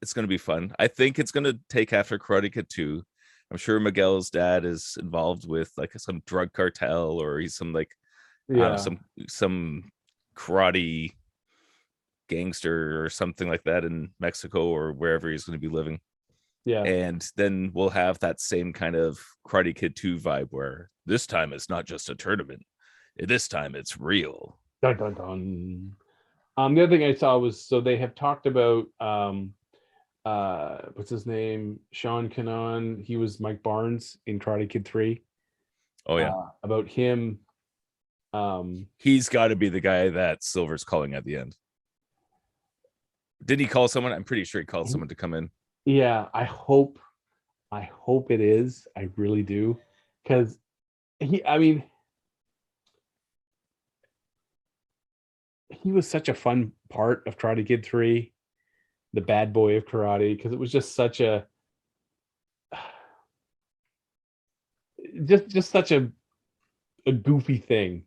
it's going to be fun. I think it's going to take after Karate Kid 2. I'm sure Miguel's dad is involved with like some drug cartel, or he's some like, some karate gangster or something like that in Mexico or wherever he's going to be living. Yeah. And then we'll have that same kind of Karate Kid 2 vibe, where this time it's not just a tournament. This time it's real. Dun, dun, dun. The other thing I saw was, so they have talked about what's his name? Sean Kanan. He was Mike Barnes in Karate Kid 3. Oh yeah. About him. He's got to be the guy that Silver's calling at the end. Did he call someone? I'm pretty sure he called someone to come in. Yeah, I hope it is. I really do. Because he was such a fun part of Karate Kid 3, the bad boy of karate, because it was just such a such a goofy thing.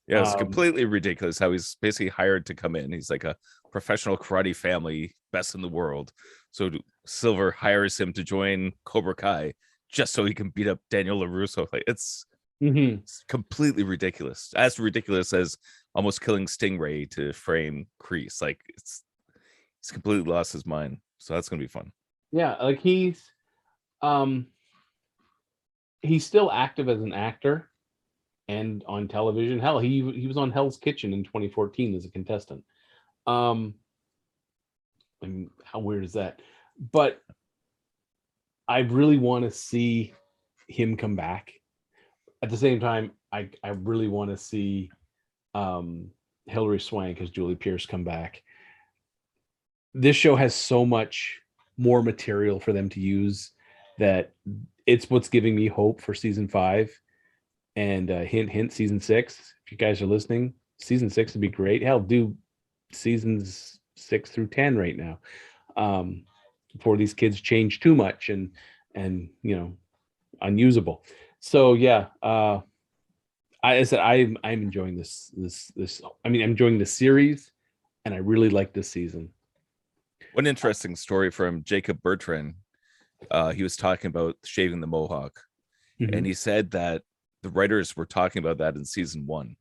Yeah, it's completely ridiculous how he's basically hired to come in. He's like a professional karate family, best in the world. So Silver hires him to join Cobra Kai just so he can beat up Daniel LaRusso. Like, it's completely ridiculous. As ridiculous as almost killing Stingray to frame Kreese. Like, he's completely lost his mind. So that's gonna be fun. Yeah, like he's still active as an actor and on television. Hell, he was on Hell's Kitchen in 2014 as a contestant. I mean, how weird is that? But I really want to see him come back. At the same time, I really want to see Hilary Swank as Julie Pierce come back. This show has so much more material for them to use that it's what's giving me hope for season 5. And hint, hint, season 6. If you guys are listening, season 6 would be great. Hell, do seasons 6 through 10 right now, before these kids change too much and unusable. So yeah, I'm enjoying this. I'm enjoying the series, and I really like this season. One interesting story from Jacob Bertrand. He was talking about shaving the mohawk, and he said that the writers were talking about that in season 1,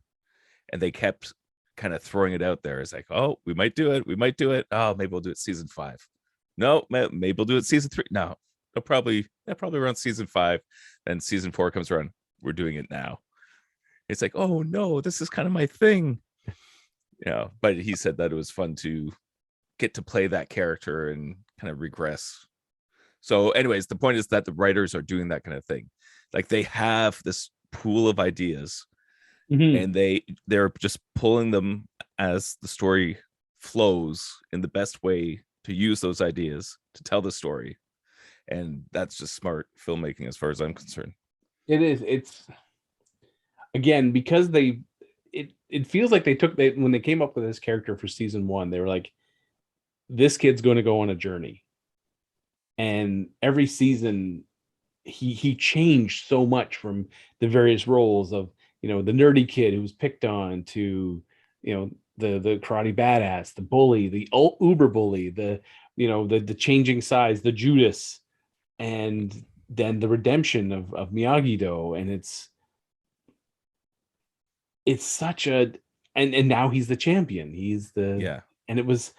and they kept kind of throwing it out there. It's like, oh, we might do it. We might do it. Oh, maybe we'll do it season 5. No, maybe we'll do it season 3. No, probably around season 5. Then season 4 comes around. We're doing it now. It's like, oh no, this is kind of my thing. But he said that it was fun to get to play that character and kind of regress. So anyways, the point is that the writers are doing that kind of thing. Like they have this pool of ideas and they're just pulling them as the story flows in the best way to use those ideas to tell the story. And that's just smart filmmaking as far as I'm concerned. It is. It's again, because it feels like when they came up with this character for season 1, they were like, this kid's going to go on a journey. And every season he changed so much from the various roles of, the nerdy kid who was picked on to, the karate badass, the bully, the uber bully, the changing sides, the Judas, and then the redemption of Miyagi-Do. And it's such a, and now he's the champion. He's the, and it was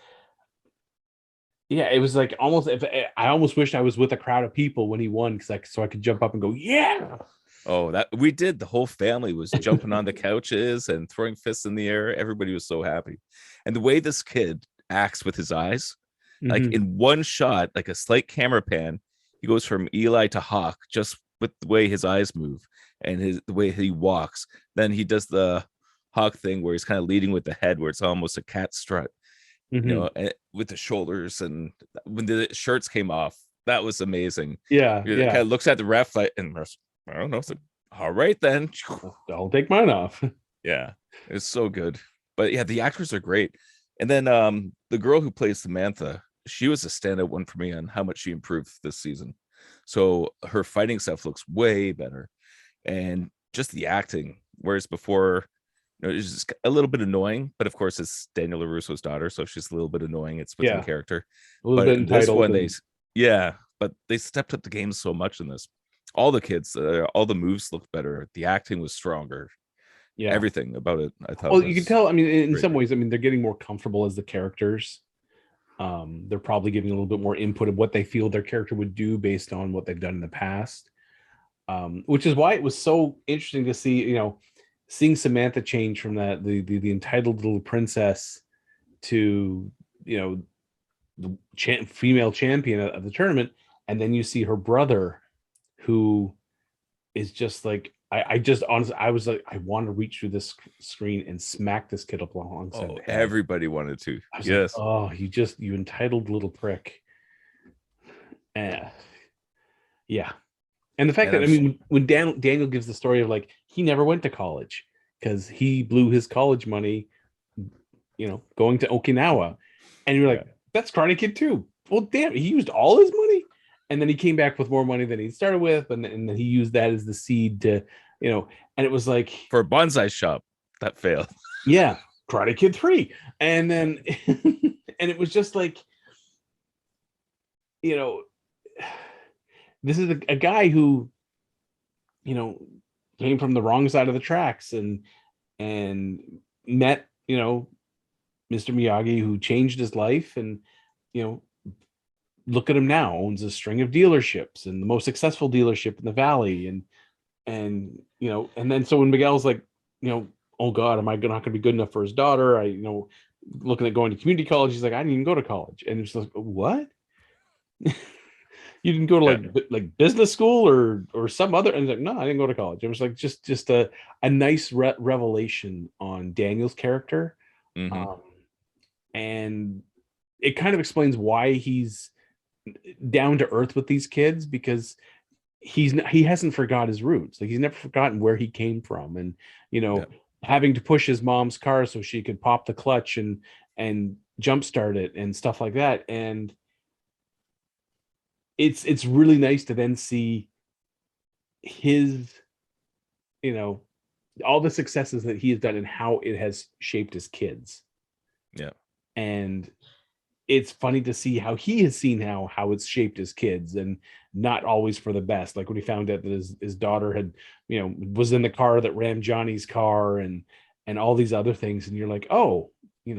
like I almost wished I was with a crowd of people when he won, so I could jump up and go, yeah. Oh, that we did. The whole family was jumping on the couches and throwing fists in the air. Everybody was so happy. And the way this kid acts with his eyes, like in one shot, like a slight camera pan, he goes from Eli to Hawk just with the way his eyes move and the way he walks. Then he does the Hawk thing where he's kind of leading with the head, where it's almost a cat strut, with the shoulders. And when the shirts came off, that was amazing. Yeah. He kind of looks at the ref and I don't know. It's like, all right, then I'll take mine off. Yeah, it's so good. But yeah, the actors are great. And then the girl who plays Samantha, she was a standout one for me on how much she improved this season. So her fighting stuff looks way better, and just the acting. Whereas before, it's just a little bit annoying. But of course, it's Daniel LaRusso's daughter, so she's a little bit annoying. It's within character. A little bit entitled. This one, but they stepped up the game so much in this. All the kids, all the moves looked better. The acting was stronger. Yeah, everything about it, I thought. Well, you can tell. I mean, in some ways, they're getting more comfortable as the characters. They're probably giving a little bit more input of what they feel their character would do based on what they've done in the past. Which is why it was so interesting to see, seeing Samantha change from the entitled little princess to, the female champion of the tournament, and then you see her brother, who is just like, I just honestly, I was like, I want to reach through this screen and smack this kid up alongside. Oh, everybody wanted to. Yes. Like, oh, you entitled little prick. Yeah. And the fact that, when Daniel gives the story of like, he never went to college because he blew his college money, going to Okinawa. And you're like, that's Karate Kid too. Well, damn, he used all his money. And then he came back with more money than he started with. And then he used that as the seed to, and it was like. For a bonsai shop, that failed. Yeah. Karate Kid 3. And then, and it was just like, this is a guy who, came from the wrong side of the tracks and met, Mr. Miyagi, who changed his life. And, look at him now, owns a string of dealerships and the most successful dealership in the Valley. And then so when Miguel's like, oh God, am I not going to be good enough for his daughter? Looking at going to community college, he's like, I didn't even go to college. And it's like, what? You didn't go to like business school or some other? And he's like, no, I didn't go to college. It was like just a nice revelation on Daniel's character. And it kind of explains why he's down to earth with these kids, because he hasn't forgot his roots. Like, he's never forgotten where he came from, and having to push his mom's car so she could pop the clutch and jumpstart it and stuff like that. And it's really nice to then see his, all the successes that he has done and how it has shaped his kids. Yeah. And it's funny to see how he has seen how it's shaped his kids, and not always for the best. Like when he found out that his daughter had, was in the car that rammed Johnny's car, and and all these other things, and you're like, oh, he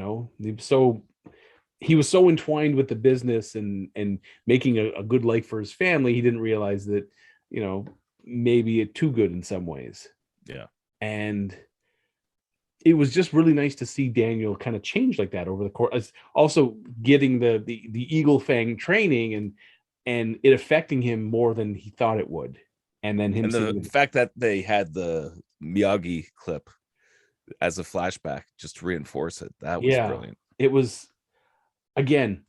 was so entwined with the business and making a good life for his family, he didn't realize that, maybe it too good in some ways. Yeah. And it was just really nice to see Daniel kind of change like that over the course, also getting the Eagle Fang training and it affecting him more than he thought it would. And then him the fact that they had the Miyagi clip as a flashback just to reinforce it. That was brilliant. It was, again,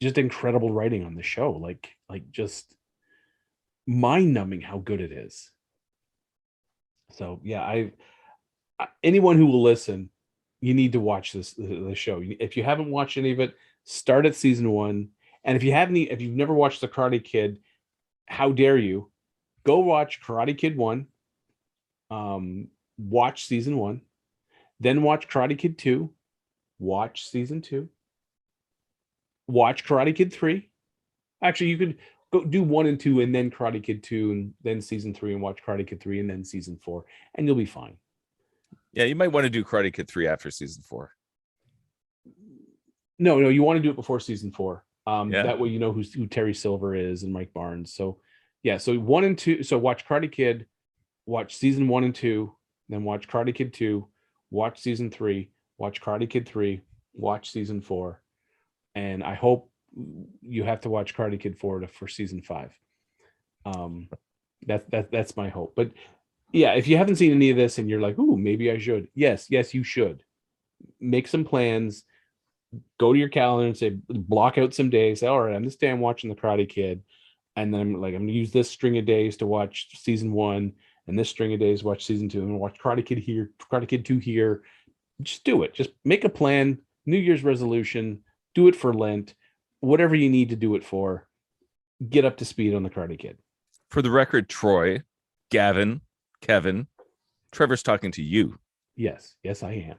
just incredible writing on the show. Like just mind-numbing how good it is. So yeah, anyone who will listen, you need to watch the show. If you haven't watched any of it, start at season 1. And if you've never watched The Karate Kid, how dare you? Go watch Karate Kid 1. Watch season 1. Then watch Karate Kid 2. Watch season 2. Watch Karate Kid 3. Actually, you could go do 1 and 2 and then Karate Kid 2 and then season 3 and watch Karate Kid 3 and then season 4, and you'll be fine. Yeah, you might want to do Karate Kid 3 after season 4. No, you want to do it before season 4. That way you know who Terry Silver is and Mike Barnes. So yeah, so 1 and 2. So watch Karate Kid, watch season 1 and 2, then watch Karate Kid 2, watch season 3, watch Karate Kid 3, watch season 4, and I hope you have to watch Karate Kid 4 for season 5. That's my hope. But yeah, if you haven't seen any of this and you're like, ooh, maybe I should. Yes, you should. Make some plans. Go to your calendar and say, block out some days. Say, all right, I'm this day I'm watching the Karate Kid. And then I'm going to use this string of days to watch season 1 and this string of days watch season 2 and watch Karate Kid here, Karate Kid 2 here. Just do it. Just make a plan, New Year's resolution, do it for Lent, whatever you need to do it for. Get up to speed on the Karate Kid. For the record, Troy, Gavin, Kevin, Trevor's talking to you. Yes, I am.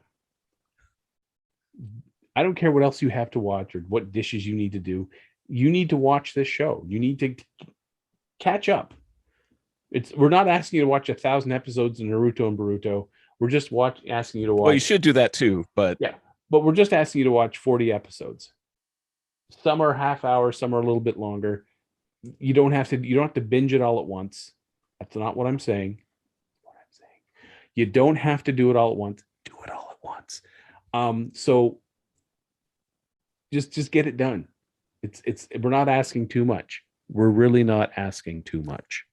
I don't care what else you have to watch or what dishes you need to do. You need to watch this show. You need to catch up. We're not asking you to watch 1,000 episodes of Naruto and Boruto. We're just asking you to watch. Well, you should do that too, but yeah. But we're just asking you to watch 40 episodes. Some are half hour, some are a little bit longer. You don't have to binge it all at once. That's not what I'm saying. You don't have to do it all at once. Do it all at once. So just get it done. We're not asking too much. We're really not asking too much.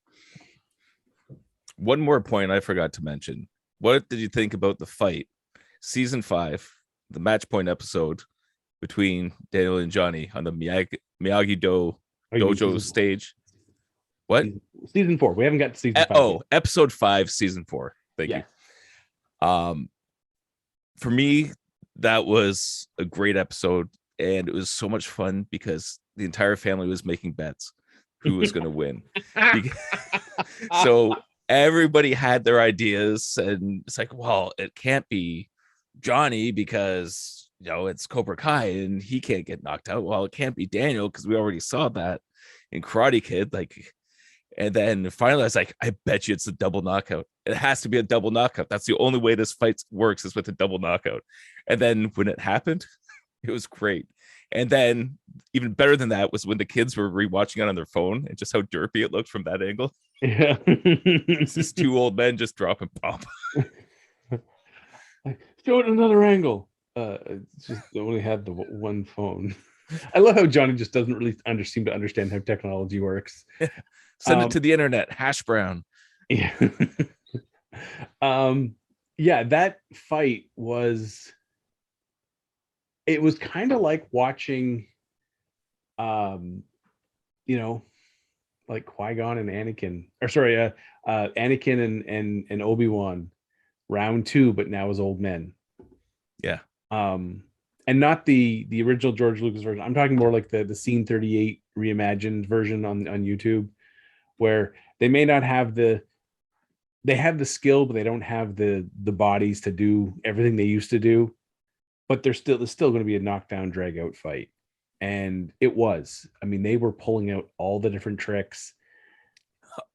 One more point I forgot to mention. What did you think about the fight? Season 5, the match point episode between Daniel and Johnny on the Miyagi-Do dojo stage. What? Season 4. We haven't got to season 5. Oh, episode 5, season 4. Thank you. For me, that was a great episode, and it was so much fun because the entire family was making bets who was going to win. So everybody had their ideas, and it's like, well, it can't be Johnny because it's Cobra Kai and he can't get knocked out. Well, it can't be Daniel because we already saw that in Karate Kid. And then finally I was like, I bet you it's a double knockout. It has to be a double knockout. That's the only way this fight works, is with a double knockout. And then when it happened, it was great. And then even better than that was when the kids were rewatching it on their phone and just how derpy it looked from that angle. Yeah. It's just 2 old men just dropping pop. Show it another angle. It's just they only had the one phone. I love how Johnny just doesn't really seem to understand how technology works. Send it to the internet. Hash brown. Yeah. Yeah, that fight was. It was kind of like watching, like Qui-Gon and Anakin, Anakin and Obi-Wan, round 2, but now as old men. Yeah. And not the original George Lucas version. I'm talking more like the Scene 38 reimagined version on YouTube, where they may not have they have the skill, but they don't have the bodies to do everything they used to do. But there's still going to be a knockdown, drag out fight. And it was. I mean, they were pulling out all the different tricks.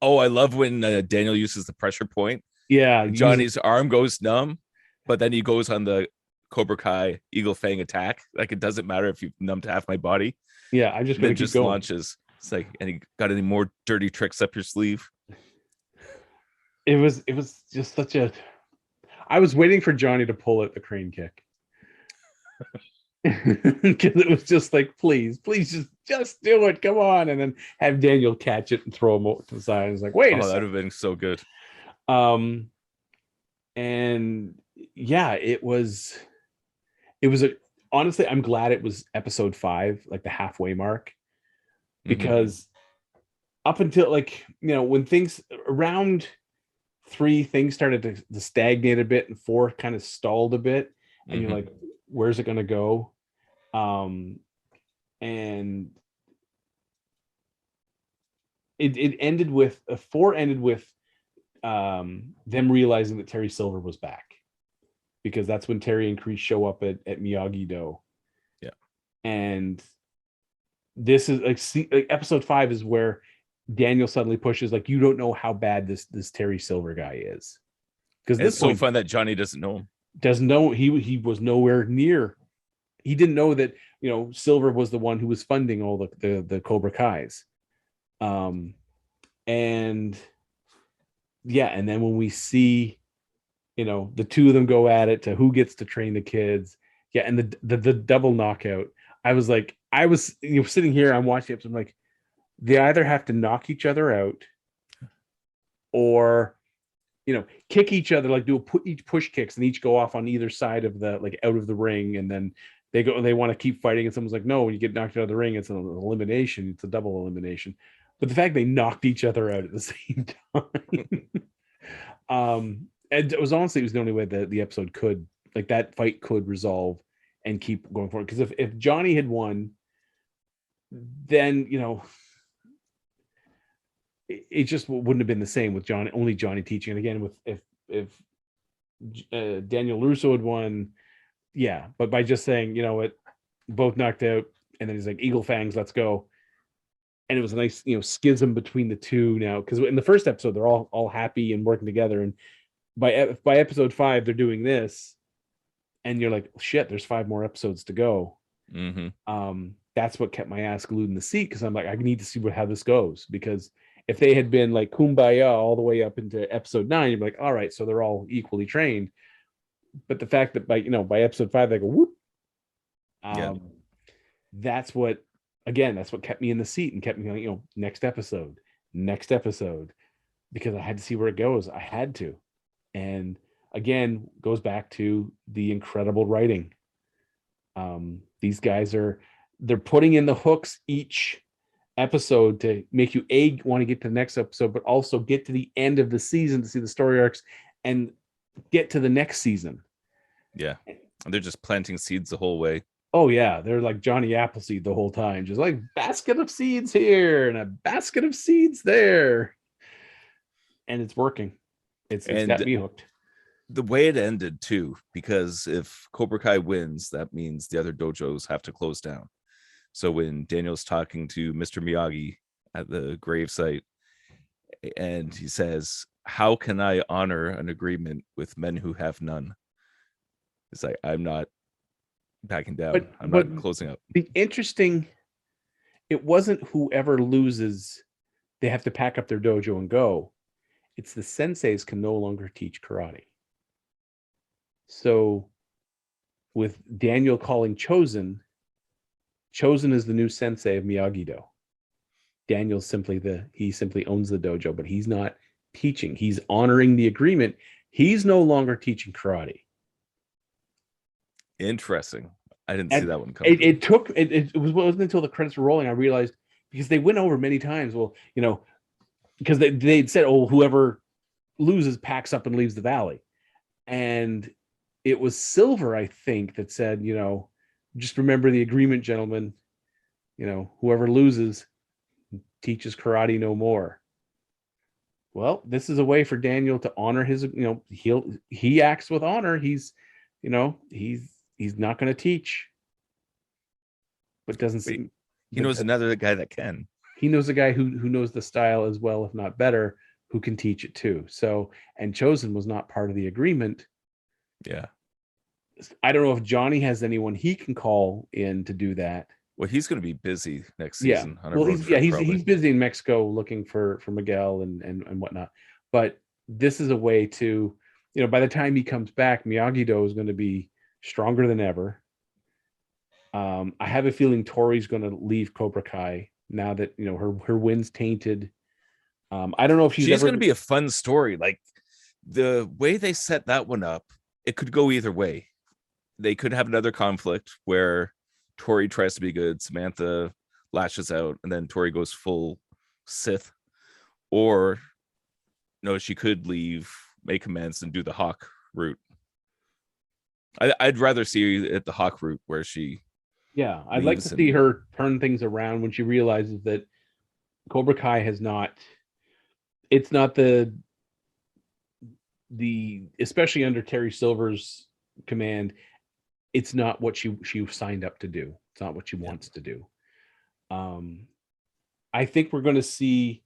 Oh, I love when Daniel uses the pressure point. Yeah. Johnny's arm goes numb. But then he goes on the Cobra Kai Eagle Fang attack. Like it doesn't matter if you've numbed half my body. Yeah, I'm just And then gonna keep just going. launches. It's like, and he got any more dirty tricks up your sleeve? It was just such a. I was waiting for Johnny to pull out the crane kick. Because it was just like, please just do it, come on, and then have Daniel catch it and throw him over to the side. It's like, wait a Oh, that second. would have been so good. And yeah, it was honestly, I'm glad it was episode 5, like the halfway mark, because up until, like, when things around 3, things started to stagnate a bit, and 4 kind of stalled a bit, and you're like, where's it going to go? And it ended with 4 ended with them realizing that Terry Silver was back, because that's when Terry and Kreese show up at Miyagi-Do. Yeah. And this is like episode 5 is where Daniel suddenly pushes, like, you don't know how bad this Terry Silver guy is. Because it's so fun that Johnny doesn't know him. Doesn't know. He was nowhere near. He didn't know that, Silver was the one who was funding all the Cobra Kais. And yeah, and then when we see, the two of them go at it to who gets to train the kids. Yeah, and the double knockout. I was sitting here, I'm watching it, I'm like, they either have to knock each other out or, kick each other, like do each push kicks and each go off on either side of the, like, out of the ring, and then they want to keep fighting, and someone's like, no, when you get knocked out of the ring, it's an elimination, it's a double elimination. But the fact they knocked each other out at the same time, and it was the only way that the episode could, like, that fight could resolve and keep going forward. Because if Johnny had won, then it just wouldn't have been the same with only Johnny teaching. And again, with if Daniel Russo had won, yeah, but by just saying, both knocked out, and then he's like, Eagle Fangs, let's go. And it was a nice, schism between the two now, because in the first episode they're all happy and working together, and by episode 5 they're doing this, and you're like, shit, there's 5 more episodes to go. That's what kept my ass glued in the seat, because I'm like, I need to see how this goes, because if they had been like kumbaya all the way up into episode 9, you'd be like, all right, so they're all equally trained. But the fact that by episode 5 they go whoop, that's what kept me in the seat and kept me like, next episode, because I had to see where it goes. I had to. And again, goes back to the incredible writing. These guys they're putting in the hooks each episode to make you want to get to the next episode, but also get to the end of the season to see the story arcs and get to the next season. Yeah. And they're just planting seeds the whole way. Oh yeah, they're like Johnny Appleseed the whole time, just like basket of seeds here and a basket of seeds there, and it's working. It's got me hooked. The way it ended too, because if Cobra Kai wins, that means the other dojos have to close down. So when Daniel's talking to Mr. Miyagi at the gravesite, and he says, "How can I honor an agreement with men who have none?" It's like, I'm not backing down. I'm not closing up. It wasn't whoever loses, they have to pack up their dojo and go. It's the senseis can no longer teach karate. So with Daniel calling Chosen is the new sensei of Miyagi-Do. Daniel's simply owns the dojo, but he's not teaching. He's honoring the agreement. He's no longer teaching karate. Interesting. I didn't see that one coming. It wasn't until the credits were rolling I realized, because they went over many times. Well, because they'd said, oh, whoever loses packs up and leaves the valley, and it was Silver, I think, that said, just remember the agreement, gentlemen. Whoever loses teaches karate no more. Well, this is a way for Daniel to honor his, he acts with honor. He's not going to teach, but doesn't seem. He knows another guy that can. He knows a guy who knows the style as well, if not better, who can teach it too. So, and Chosen was not part of the agreement. Yeah. I don't know if Johnny has anyone he can call in to do that. Well, he's going to be busy next Yeah. season on a Well, road trip. he's busy in Mexico looking for Miguel and whatnot. But this is a way to, by the time he comes back, Miyagi-Do is going to be stronger than ever. I have a feeling Tori's going to leave Cobra Kai now that her win's tainted. I don't know if she's going to be a fun story. Like the way they set that one up, it could go either way. They could have another conflict where Tori tries to be good, Samantha lashes out, and then Tori goes full Sith. Or no, she could leave, make amends, and do the Hawk route. I'd rather see it the Hawk route where she. Yeah, I'd like to see her turn things around when she realizes that Cobra Kai has not. It's not the especially under Terry Silver's command. It's not what she signed up to do. It's not what she wants to do. I think we're going to see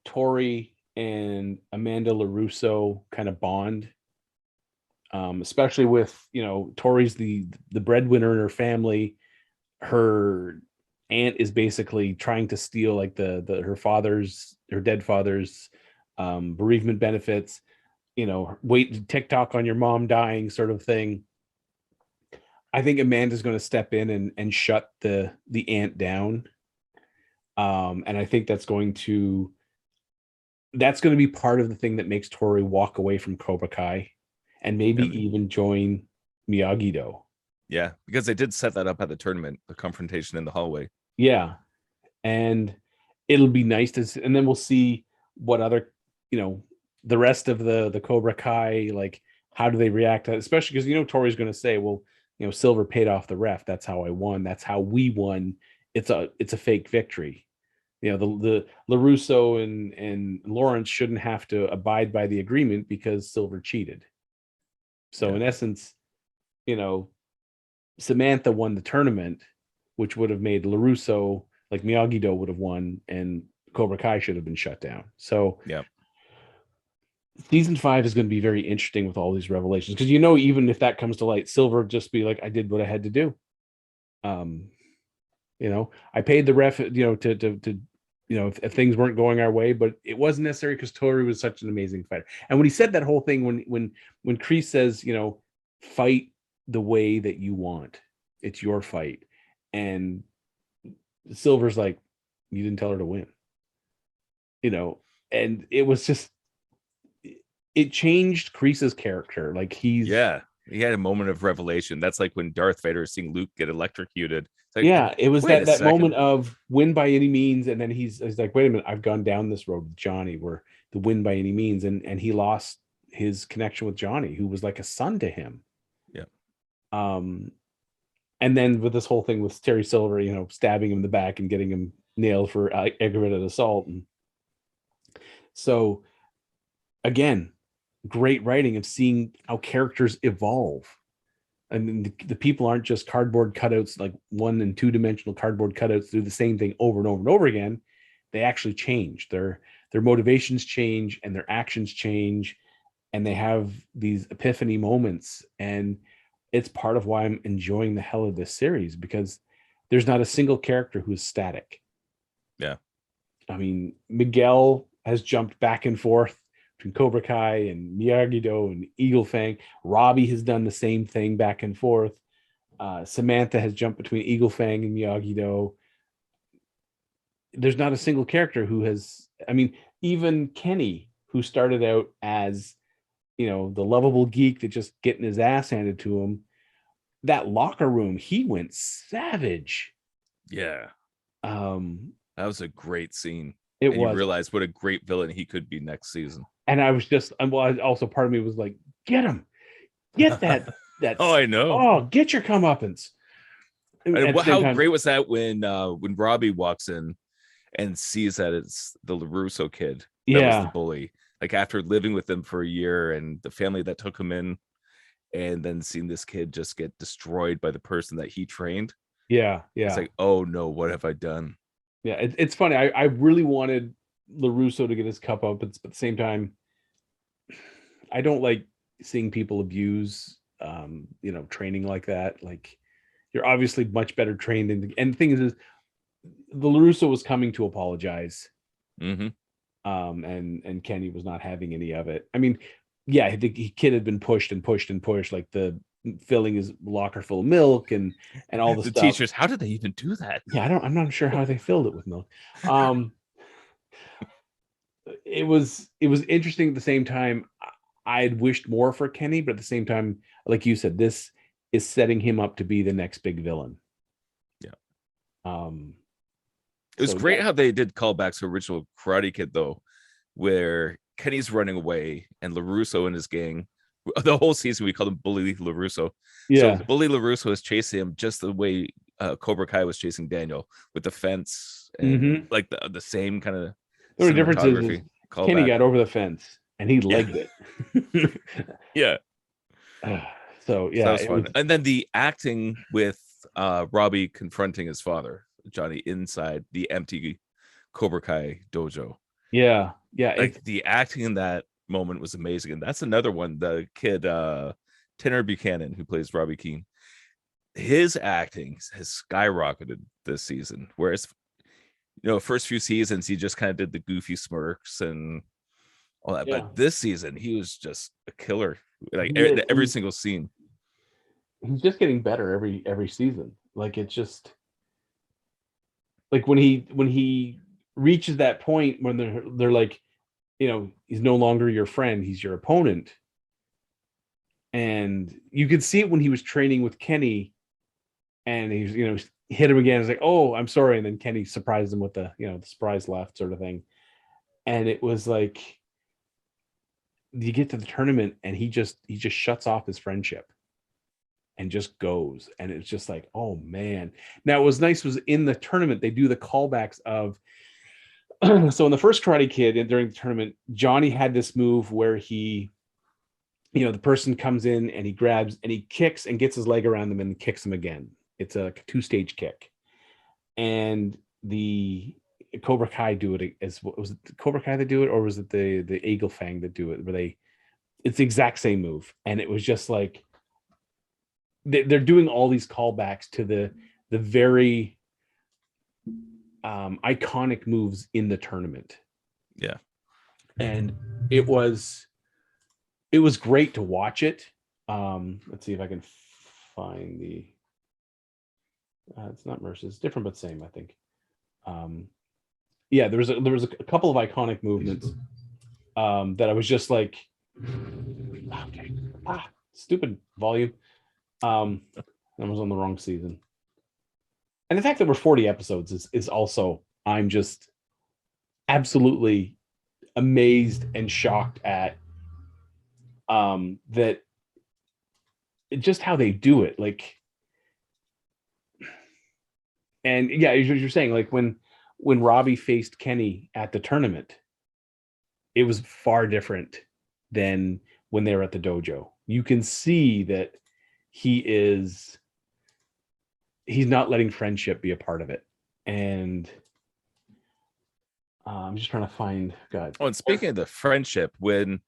Tori and Amanda LaRusso kind of bond, especially with Tori's the breadwinner in her family. Her aunt is basically trying to steal like her dead father's bereavement benefits. Wait, TikTok on your mom dying sort of thing. I think Amanda's going to step in and shut the aunt down. And I think that's going to be part of the thing that makes Tori walk away from Cobra Kai and maybe even join Miyagi-Do. Yeah, because they did set that up at the tournament, the confrontation in the hallway. Yeah. And it'll be nice and then we'll see what other, the rest of the Cobra Kai, like how do they react to it? Especially because, Tori's going to say, well, Silver paid off the ref. That's how I won. That's how we won. It's a fake victory. The LaRusso and Lawrence shouldn't have to abide by the agreement because Silver cheated. So in essence, Samantha won the tournament, which would have made LaRusso, like Miyagi-Do would have won, and Cobra Kai should have been shut down. So yeah. Season 5 is going to be very interesting with all these revelations because even if that comes to light, Silver just be like, I did what I had to do. I paid the ref, to if things weren't going our way, but it wasn't necessary because Tori was such an amazing fighter. And when he said that whole thing, when Kreese says, fight the way that you want, it's your fight, and Silver's like, you didn't tell her to win, and it was just. It changed Kreese's character. Like he had a moment of revelation. That's like when Darth Vader is seeing Luke get electrocuted. Like, it was that moment of win by any means, and then he's like, wait a minute, I've gone down this road with Johnny, where the win by any means, and he lost his connection with Johnny, who was like a son to him. Yeah. And then with this whole thing with Terry Silver, stabbing him in the back and getting him nailed for aggravated assault, and so again. Great writing of seeing how characters evolve. I mean, the people aren't just cardboard cutouts, like 1- and 2-dimensional cardboard cutouts do the same thing over and over and over again. They actually change. Their motivations change and their actions change, and they have these epiphany moments. And it's part of why I'm enjoying the hell of this series, because there's not a single character who is static. Yeah. I mean, Miguel has jumped back and forth between Cobra Kai and Miyagi-Do and Eagle Fang. Robbie has done the same thing back and forth. Samantha has jumped between Eagle Fang and Miyagi-Do. There's not a single character who has, even Kenny, who started out as, the lovable geek that just getting his ass handed to him. That locker room, he went savage. Yeah. That was a great scene. You realized what a great villain he could be next season. And I was just, also part of me was like, get him, get that. Oh, I know. Oh, get your comeuppance. How great was that when Robbie walks in and sees that it's the LaRusso kid that was the bully, like after living with them for a year and the family that took him in, and then seeing this kid just get destroyed by the person that he trained. Yeah. It's like, oh no, what have I done? Yeah, it's funny. I really wanted LaRusso to get his comeuppance, but at the same time, I don't like seeing people abuse training like that. Like, you're obviously much better trained and the thing is the LaRusso was coming to apologize. Mm-hmm. And Kenny was not having any of it. I mean, yeah, the kid had been pushed and pushed and pushed, like the filling his locker full of milk and all the The stuff. teachers, how did they even do that? Yeah, I'm not sure how they filled it with milk. It was interesting. At the same time, I had wished more for Kenny, but at the same time, like you said, this is setting him up to be the next big villain. Yeah. It was great how they did callbacks to original Karate Kid, though, where Kenny's running away and LaRusso and his gang, the whole season we called him Bully LaRusso. Yeah. So Bully LaRusso is chasing him just the way Cobra Kai was chasing Daniel with the fence and like the same kind of the only difference is Kenny got over the fence and he legged it. Yeah. So yeah, that was fun. And then the acting with Robbie confronting his father, Johnny, inside the empty Cobra Kai dojo. Yeah. Like the acting in that moment was amazing. And that's another one. The kid, Tanner Buchanan, who plays Robbie Keene, his acting has skyrocketed this season. Whereas, first few seasons, he just kind of did the goofy smirks and all that. Yeah. But this season, he was just a killer. Like every single scene. He's just getting better every season. Like, it's just like when he reaches that point when they're like, he's no longer your friend, he's your opponent. And you could see it when he was training with Kenny and he's, hit him again. It's like, oh, I'm sorry. And then Kenny surprised him with the surprise left sort of thing. And it was like, you get to the tournament and he just shuts off his friendship and just goes. And it's just like, oh man. Now what was nice was in the tournament, they do the callbacks of, so in the first Karate Kid during the tournament, Johnny had this move where he, the person comes in and he grabs and he kicks and gets his leg around them and kicks them again. It's a 2-stage kick. And the Cobra Kai do it as was it Cobra Kai that do it, or was it the Eagle Fang that do it? Where it's the exact same move. And it was just like they're doing all these callbacks to the very iconic moves in the tournament. Yeah. And it was great to watch it. Let's see if I can find the it's not Mercy, it's different but same, I think. Yeah, there was a couple of iconic movements that I was just like, okay, stupid volume. I was on the wrong season. And the fact that we're 40 episodes is also, I'm just absolutely amazed and shocked at that just how they do it. Like, and yeah, you're saying, like when Robbie faced Kenny at the tournament, it was far different than when they were at the dojo. You can see that he's not letting friendship be a part of it. And I'm just trying to find God. Oh, and speaking of the friendship, when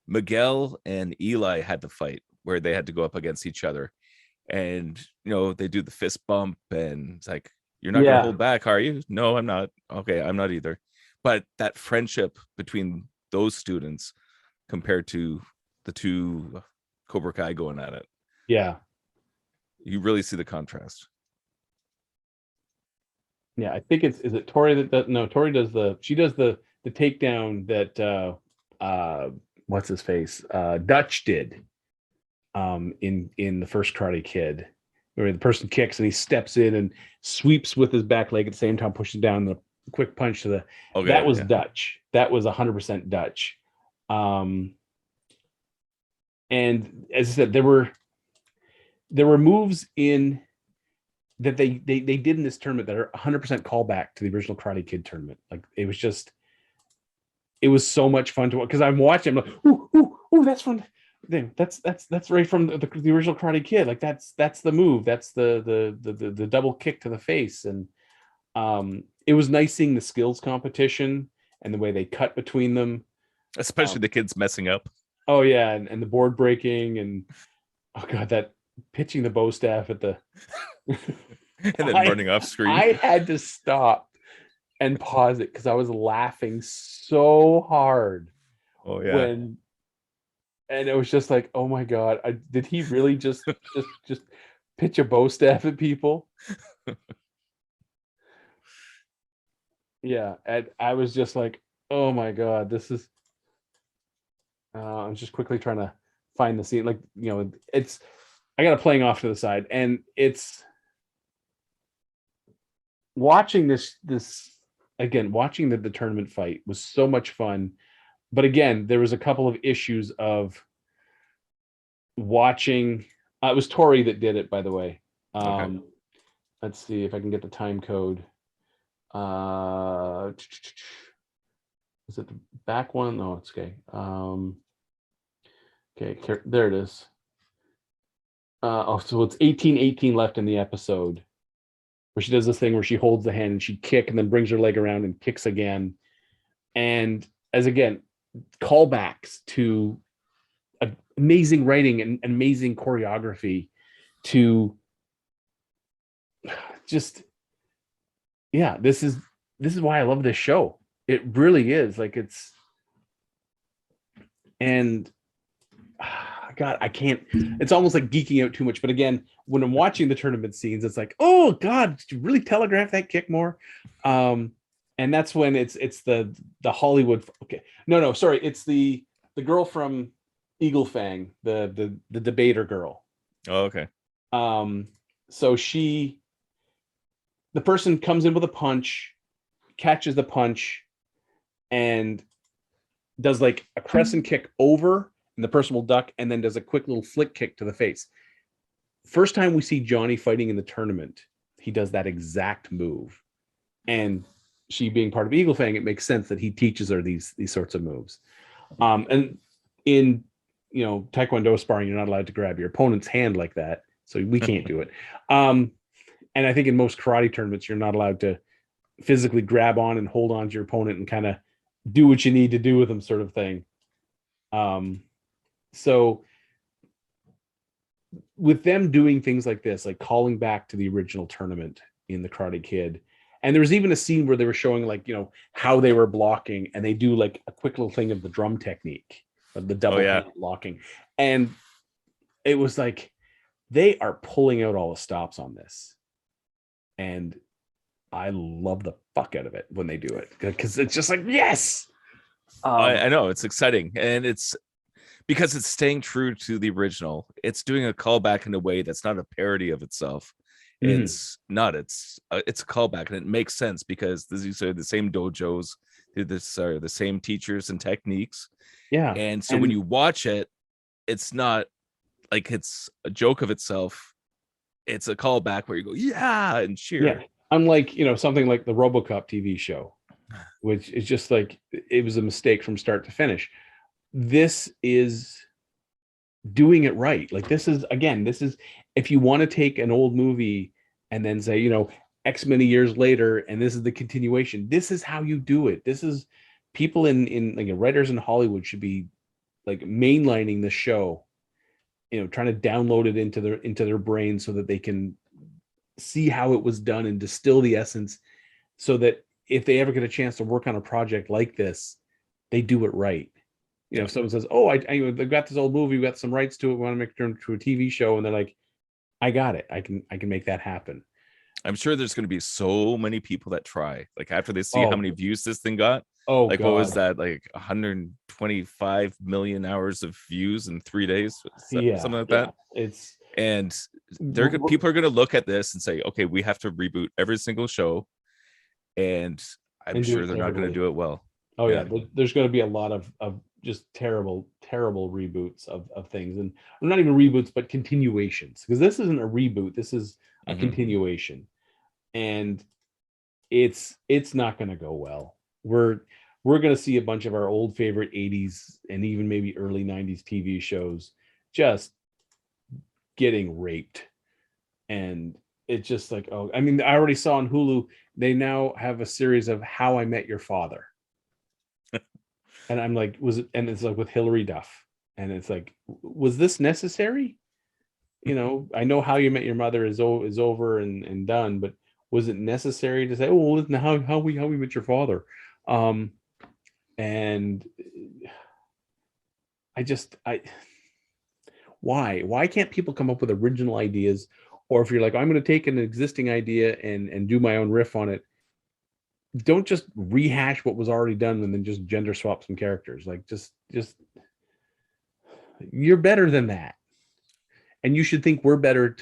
Miguel and Eli had to fight, where they had to go up against each other, and they do the fist bump, and it's like, you're not gonna hold back, are you? No, I'm not. Okay, I'm not either. But that friendship between those students compared to the two Cobra Kai going at it, you really see the contrast. Yeah, I think is it Tori that does? No, Tori does the takedown that what's his face Dutch did in the first Karate Kid, where the person kicks and he steps in and sweeps with his back leg at the same time, pushes down the quick punch to the. Okay, that was Dutch. That was 100% Dutch. And as I said, there were moves in that they did in this tournament that are 100% callback to the original Karate Kid tournament. Like, it was so much fun to watch, because I'm watching, I'm like, ooh, that's from that's right from the original Karate Kid. Like, that's the move. That's the double kick to the face. And it was nice seeing the skills competition and the way they cut between them, especially the kids messing up. Oh yeah, and the board breaking, and Oh god, that pitching the bow staff at the And then running off screen. I had to stop and pause it because I was laughing so hard Oh yeah. when, and it was just like, oh my god, did he really just pitch a bow staff at people? Yeah, and I was just like, oh my god, this is. I'm just quickly trying to find the scene. Like, it's, I got it playing off to the side, and it's watching this again. Watching the tournament fight was so much fun, but again, there was a couple of issues of watching. It was Tori that did it, by the way. Okay. Let's see if I can get the time code. Is it the back one? No, it's okay. Okay, there it is. So it's 18:18 left in the episode, where she does this thing where she holds the hand and she kick and then brings her leg around and kicks again. And as again, callbacks to amazing writing and amazing choreography to just, yeah, this is why I love this show. It really is. Like, it's, and God, I can't, it's almost like geeking out too much. But again, when I'm watching the tournament scenes, it's like, oh God, did you really telegraph that kick more? And that's when it's the Hollywood. Okay. No, sorry. It's the girl from Eagle Fang, the debater girl. Oh, okay. So the person comes in with a punch, catches the punch, and does like a crescent kick over, and the person will duck, and then does a quick little flick kick to the face. First time we see Johnny fighting in the tournament, he does that exact move. And she being part of Eagle Fang, it makes sense that he teaches her these sorts of moves. And in Taekwondo sparring, you're not allowed to grab your opponent's hand like that, so we can't do it. And I think in most karate tournaments, you're not allowed to physically grab on and hold on to your opponent and kind of do what you need to do with them, sort of thing. So with them doing things like this, like calling back to the original tournament in the Karate Kid, and there was even a scene where they were showing how they were blocking, and they do like a quick little thing of the drum technique of the double hand blocking. And it was like, they are pulling out all the stops on this. And I love the fuck out of it when they do it, because it's just like, yes. I know, it's exciting, and it's because it's staying true to the original. It's doing a callback in a way that's not a parody of itself. It's not. It's a callback, and it makes sense because these are the same dojos, are the same teachers and techniques. Yeah, and so when you watch it, it's not like it's a joke of itself. It's a callback where you go, yeah, and cheer. Yeah, unlike something like the RoboCop TV show, which is just like, it was a mistake from start to finish. This is doing it right. Like, this is if you want to take an old movie and then say, X many years later, and this is the continuation, this is how you do it. This is, people in like writers in Hollywood should be like mainlining the show, trying to download it into their brain so that they can see how it was done and distill the essence, so that if they ever get a chance to work on a project like this, they do it right. If someone says, oh, I've got this old movie, we got some rights to it, we want to make it into a TV show, and they're like, I got it, I can make that happen. I'm sure there's going to be so many people that try, like, after they see how many views this thing got. Oh, like, God. What was that, like 125 million hours of views in 3 days? Something like that. And people are going to look at this and say, okay, we have to reboot every single show, and I'm sure they're not going to do it well. Oh yeah, there's going to be a lot of just terrible reboots of things, and not even reboots, but continuations, because this isn't a reboot, this is a continuation, and it's not going to go well. We're going to see a bunch of our old favorite 80s and even maybe early 90s TV shows just getting raped. And it's just like, oh, I mean, I already saw on Hulu, they now have a series of How I Met Your Father. And I'm like, and it's like with Hilary Duff. And it's like, was this necessary? I know How You Met Your Mother is over and done, but was it necessary to say, oh, well, listen, how we met your father? And why can't people come up with original ideas? Or if you're like, I'm going to take an existing idea and do my own riff on it, don't just rehash what was already done and then just gender swap some characters. Like just you're better than that. And you should think we're better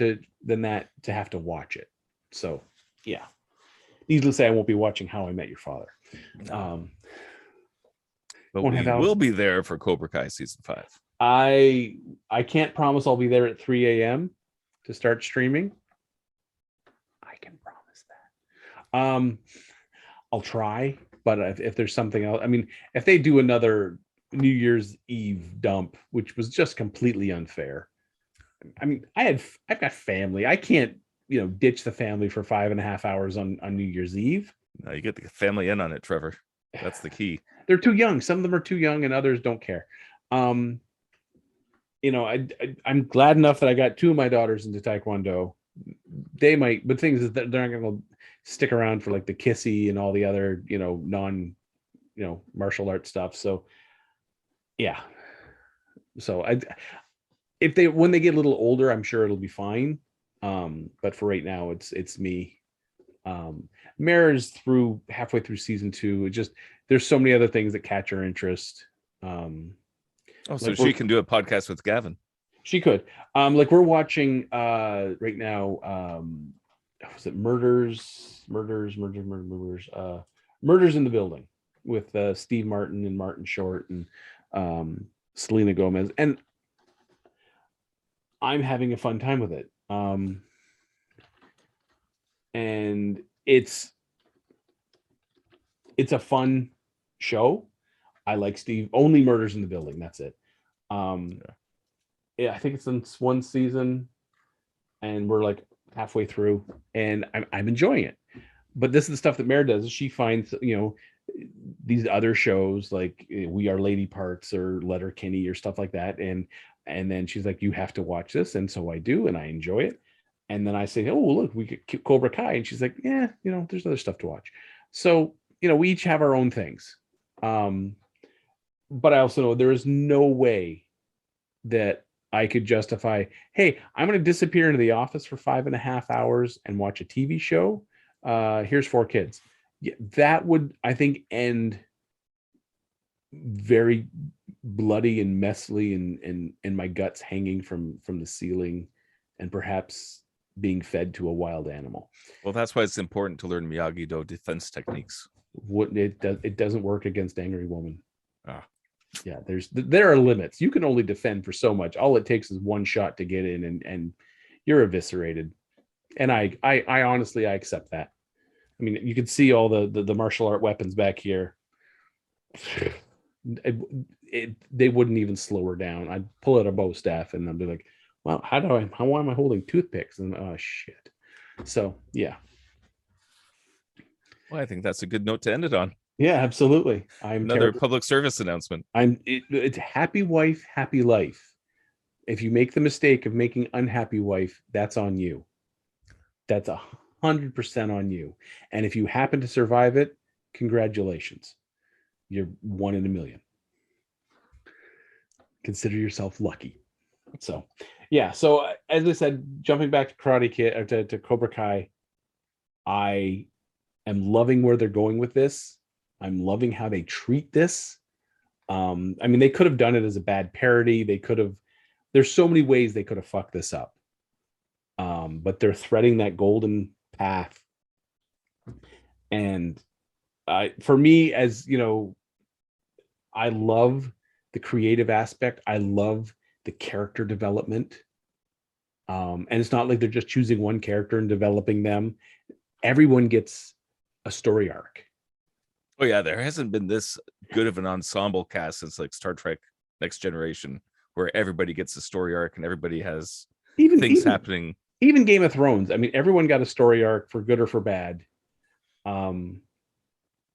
than that to have to watch it. So yeah. Needless to say, I won't be watching How I Met Your Father. But we will be there for Cobra Kai season 5. I can't promise I'll be there at 3 a.m. to start streaming. I can promise that. I'll try, but if there's something else, I mean, if they do another New Year's Eve dump, which was just completely unfair. I mean, I've got family. I can't, ditch the family for 5.5 hours on New Year's Eve. No, you get the family in on it, Trevor. That's the key. They're too young. Some of them are too young, and others don't care. I'm glad enough that I got 2 of my daughters into Taekwondo. They might, but things is that they're not going to stick around for like the kissy and all the other, non, martial arts stuff. So, yeah. So when they get a little older, I'm sure it'll be fine. But for right now, it's me. Mara's halfway through season 2. There's so many other things that catch her interest. So she can do a podcast with Gavin. She could. Like we're watching right now. Was it Murders in the Building with Steve Martin and Martin Short and Selena Gomez, and I'm having a fun time with it. And it's a fun show. I like Steve. Only Murders in the Building. That's it. Yeah, I think it's in one season, and we're like halfway through, and I'm enjoying it. But this is the stuff that Mare does. She finds these other shows like We Are Lady Parts or Letterkenny or stuff like that, and then she's like, you have to watch this, and so I do, and I enjoy it. And then I say, oh look, we get Cobra Kai, and she's like, yeah, there's other stuff to watch. So we each have our own things. But I also know there is no way that I could justify, hey, I'm going to disappear into the office for 5.5 hours and watch a TV show. Here's 4 kids. Yeah, that would, I think, end very bloody and messily and my guts hanging from the ceiling and perhaps being fed to a wild animal. Well, that's why it's important to learn Miyagi-Do defense techniques. It doesn't work against Angry Woman. Yeah, there are limits. You can only defend for so much. All it takes is one shot to get in and you're eviscerated. And I honestly, I accept that. I mean, you can see all the martial art weapons back here. They wouldn't even slow her down. I'd pull out a bow staff and I'd be like, well, how am I holding toothpicks? And oh shit. So yeah. Well, I think that's a good note to end it on. Yeah, absolutely. Another public service announcement. It's happy wife, happy life. If you make the mistake of making unhappy wife, that's on you. That's 100% on you. And if you happen to survive it, congratulations. You're 1 in a million. Consider yourself lucky. So, yeah. So as I said, jumping back to Karate Kid or to Cobra Kai, I am loving where they're going with this. I'm loving how they treat this. I mean, they could have done it as a bad parody. There's so many ways they could have fucked this up. But they're threading that golden path. And for me, as I love the creative aspect. I love the character development. And it's not like they're just choosing one character and developing them. Everyone gets a story arc. Oh yeah, there hasn't been this good of an ensemble cast since like Star Trek Next Generation, where everybody gets a story arc and everybody has things happening. Even Game of Thrones. I mean, everyone got a story arc for good or for bad.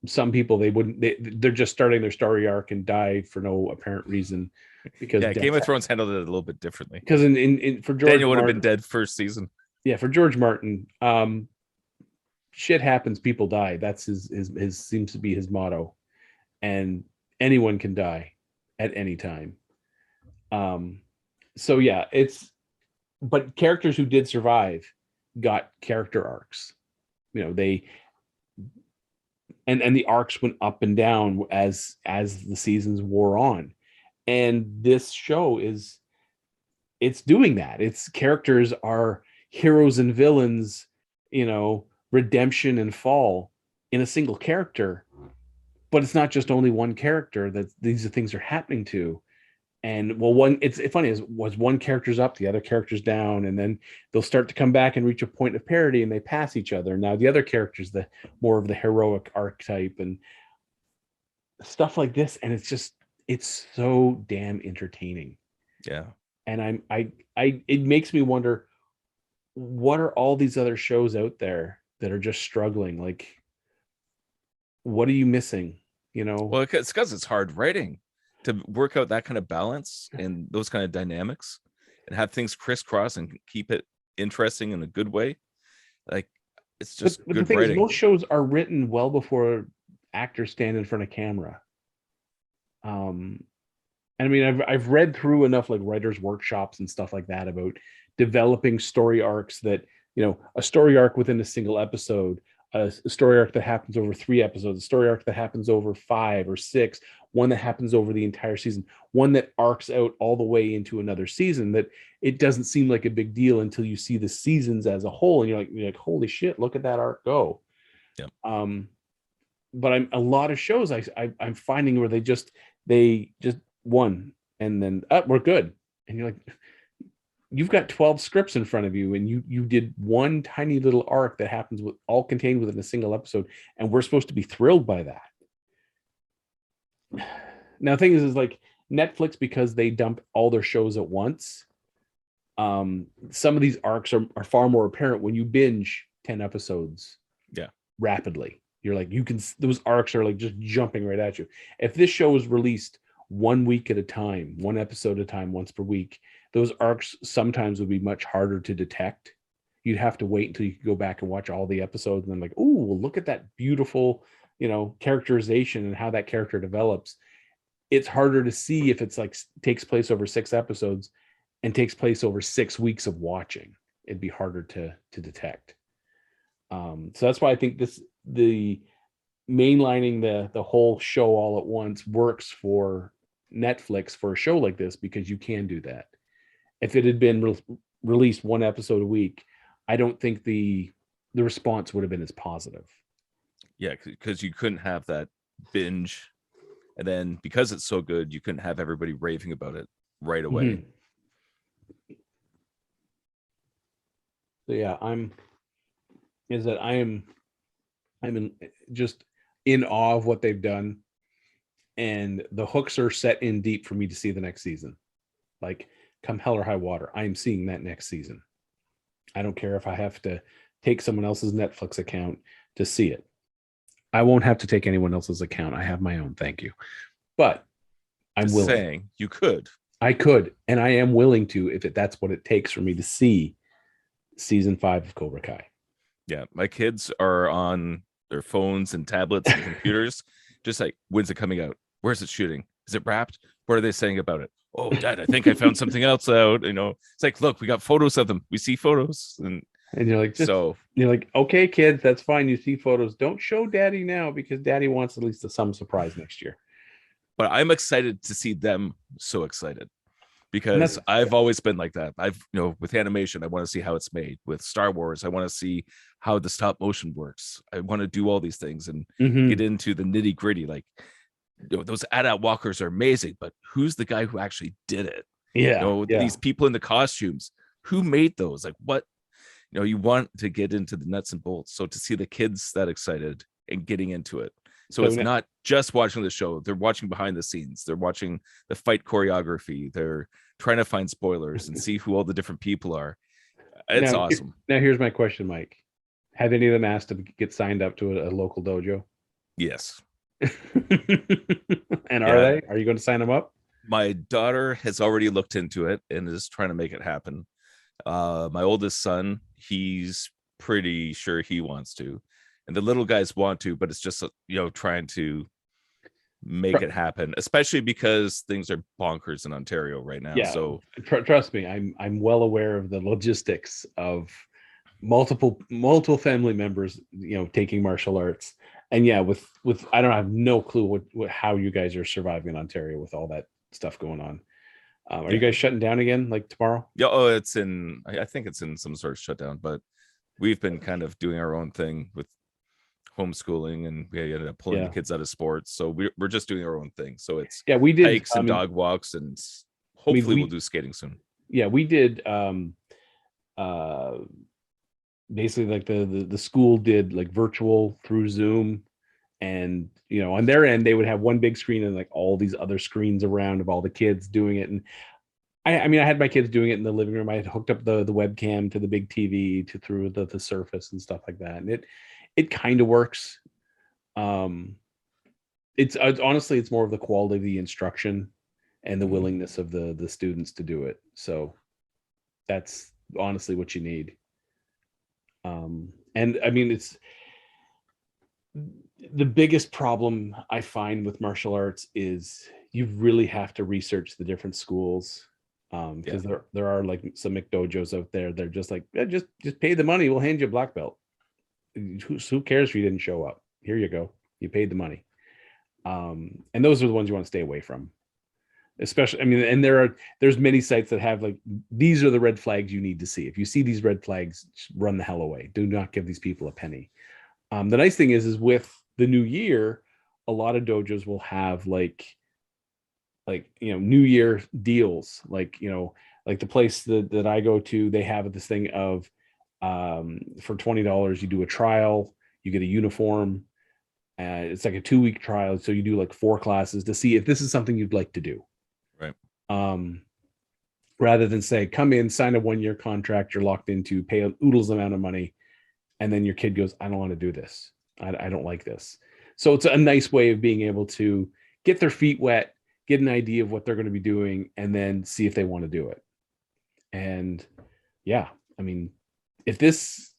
Some people they're just starting their story arc and die for no apparent reason. because Yeah, Game of Thrones handled it a little bit differently. Because in for George Daniel would have Martin, been dead first season. yeah, for George Martin, shit happens, people die. That's his seems to be his motto, and anyone can die at any time. So yeah, but characters who did survive got character arcs. You know, they and the arcs went up and down as the seasons wore on. And this show it's doing that. Its characters are heroes and villains, you know, redemption and fall in a single character. But it's not just only one character that these things are happening to. And well, it's funny is was one character's up, the other character's down, and then they'll start to come back and reach a point of parity, and they pass each other. Now the other character's the more of the heroic archetype and stuff like this, and it's so damn entertaining. Yeah. And it makes me wonder, what are all these other shows out there that are just struggling? Like, what are you missing? You know? Well, it's because it's hard writing to work out that kind of balance and those kind of dynamics and have things crisscross and keep it interesting in a good way. Like, it's just but good the thing writing. is, most shows are written well before actors stand in front of camera. And I mean, I've read through enough like writers' workshops and stuff like that about developing story arcs that, you know, a story arc within a single episode, a story arc that happens over 3 episodes, a story arc that happens over 5 or 6, one that happens over the entire season, one that arcs out all the way into another season, that it doesn't seem like a big deal until you see the seasons as a whole. And you're like, holy shit, look at that arc go. Yeah. But a lot of shows I'm finding where they just one and then we're good. And you're like, you've got 12 scripts in front of you, and you did one tiny little arc that happens with all contained within a single episode, and we're supposed to be thrilled by that. Now, the thing is like Netflix, because they dump all their shows at once, some of these arcs are far more apparent when you binge 10 episodes rapidly. You're like, those arcs are like just jumping right at you. If this show was released 1 week at a time, 1 episode at a time, once per week, those arcs sometimes would be much harder to detect. You'd have to wait until you could go back and watch all the episodes and then like, oh, well, look at that beautiful, you know, characterization and how that character develops. It's harder to see if it's like takes place over 6 episodes and takes place over 6 weeks of watching. It'd be harder to detect. So that's why I think the mainlining the whole show all at once works for Netflix for a show like this, because you can do that. If it had been released 1 episode a week, I don't think the response would have been as positive. Yeah, because you couldn't have that binge, and then because it's so good, you couldn't have everybody raving about it right away. Mm-hmm. So yeah, I'm just in awe of what they've done, and the hooks are set in deep for me to see the next season. Like, come hell or high water, I'm seeing that next season. I don't care if I have to take someone else's Netflix account to see it. I won't have to take anyone else's account. I have my own, thank you. But I'm Just willing. saying, you could. I could, and I am willing to, if that's what it takes for me to see season 5 of Cobra Kai. Yeah, my kids are on their phones and tablets and computers, just like, when's it coming out? Where's it shooting? Is it wrapped? What are they saying about it? Oh, Dad, I think I found something else out. You know, it's like, look, we got photos of them. We see photos, and you're like, you're like, okay, kids, that's fine. You see photos. Don't show Daddy now, because Daddy wants at least some surprise next year. But I'm excited to see them so excited, because I've always been like that. With animation, I want to see how it's made. With Star Wars, I want to see how the stop motion works. I want to do all these things and get into the nitty gritty. Like, those AT-AT walkers are amazing, but who's the guy who actually did it? These people in the costumes, who made those? Like, what? You want to get into the nuts and bolts. So to see the kids that excited and getting into it. So it's not just watching the show. They're watching behind the scenes. They're watching the fight choreography. They're trying to find spoilers and see who all the different people are. It's awesome. Now, here's my question, Mike. Have any of them asked to get signed up to a local dojo? Yes. And are they? Are you going to sign them up? My daughter has already looked into it and is trying to make it happen. My oldest son, he's pretty sure he wants to, and the little guys want to, but it's just trying to make it happen, especially because things are bonkers in Ontario right now. Yeah, So trust me, I'm well aware of the logistics of multiple family members, taking martial arts. And yeah, with I don't have no clue what how you guys are surviving in Ontario with all that stuff going on. Are you guys shutting down again like tomorrow? yeah, oh, it's in. I think it's in some sort of shutdown, but we've been kind of doing our own thing with homeschooling, and we ended up pulling the kids out of sports. So we're just doing our own thing. So it's we did hikes and dog walks, and hopefully we'll do skating soon. Yeah, we did. Basically, like the school did like virtual through Zoom, and on their end they would have one big screen and like all these other screens around of all the kids doing it. And I mean, I had my kids doing it in the living room. I had hooked up the webcam to the big TV through the Surface and stuff like that, and it kind of works. It's honestly, it's more of the quality of the instruction and the willingness of the students to do it. So that's honestly what you need. And I mean, it's the biggest problem I find with martial arts is you really have to research the different schools. Because there are like some McDojos out there. They're just like, just pay the money. We'll hand you a black belt. Who cares if you didn't show up? Here you go. You paid the money. And those are the ones you want to stay away from. Especially, I mean, and there's many sites that have like, these are the red flags you need to see. If you see these red flags, run the hell away. Do not give these people a penny. The nice thing is with the new year, a lot of dojos will have like New Year deals. Like the place that I go to, they have this thing of for $20 you do a trial, you get a uniform. It's like a 2-week trial, so you do like 4 classes to see if this is something you'd like to do. Right. Rather than say, come in, sign a 1-year contract, you're locked into, pay an oodles amount of money, and then your kid goes, I don't want to do this. I don't like this. So it's a nice way of being able to get their feet wet, get an idea of what they're going to be doing, and then see if they want to do it. And yeah, I mean, if this,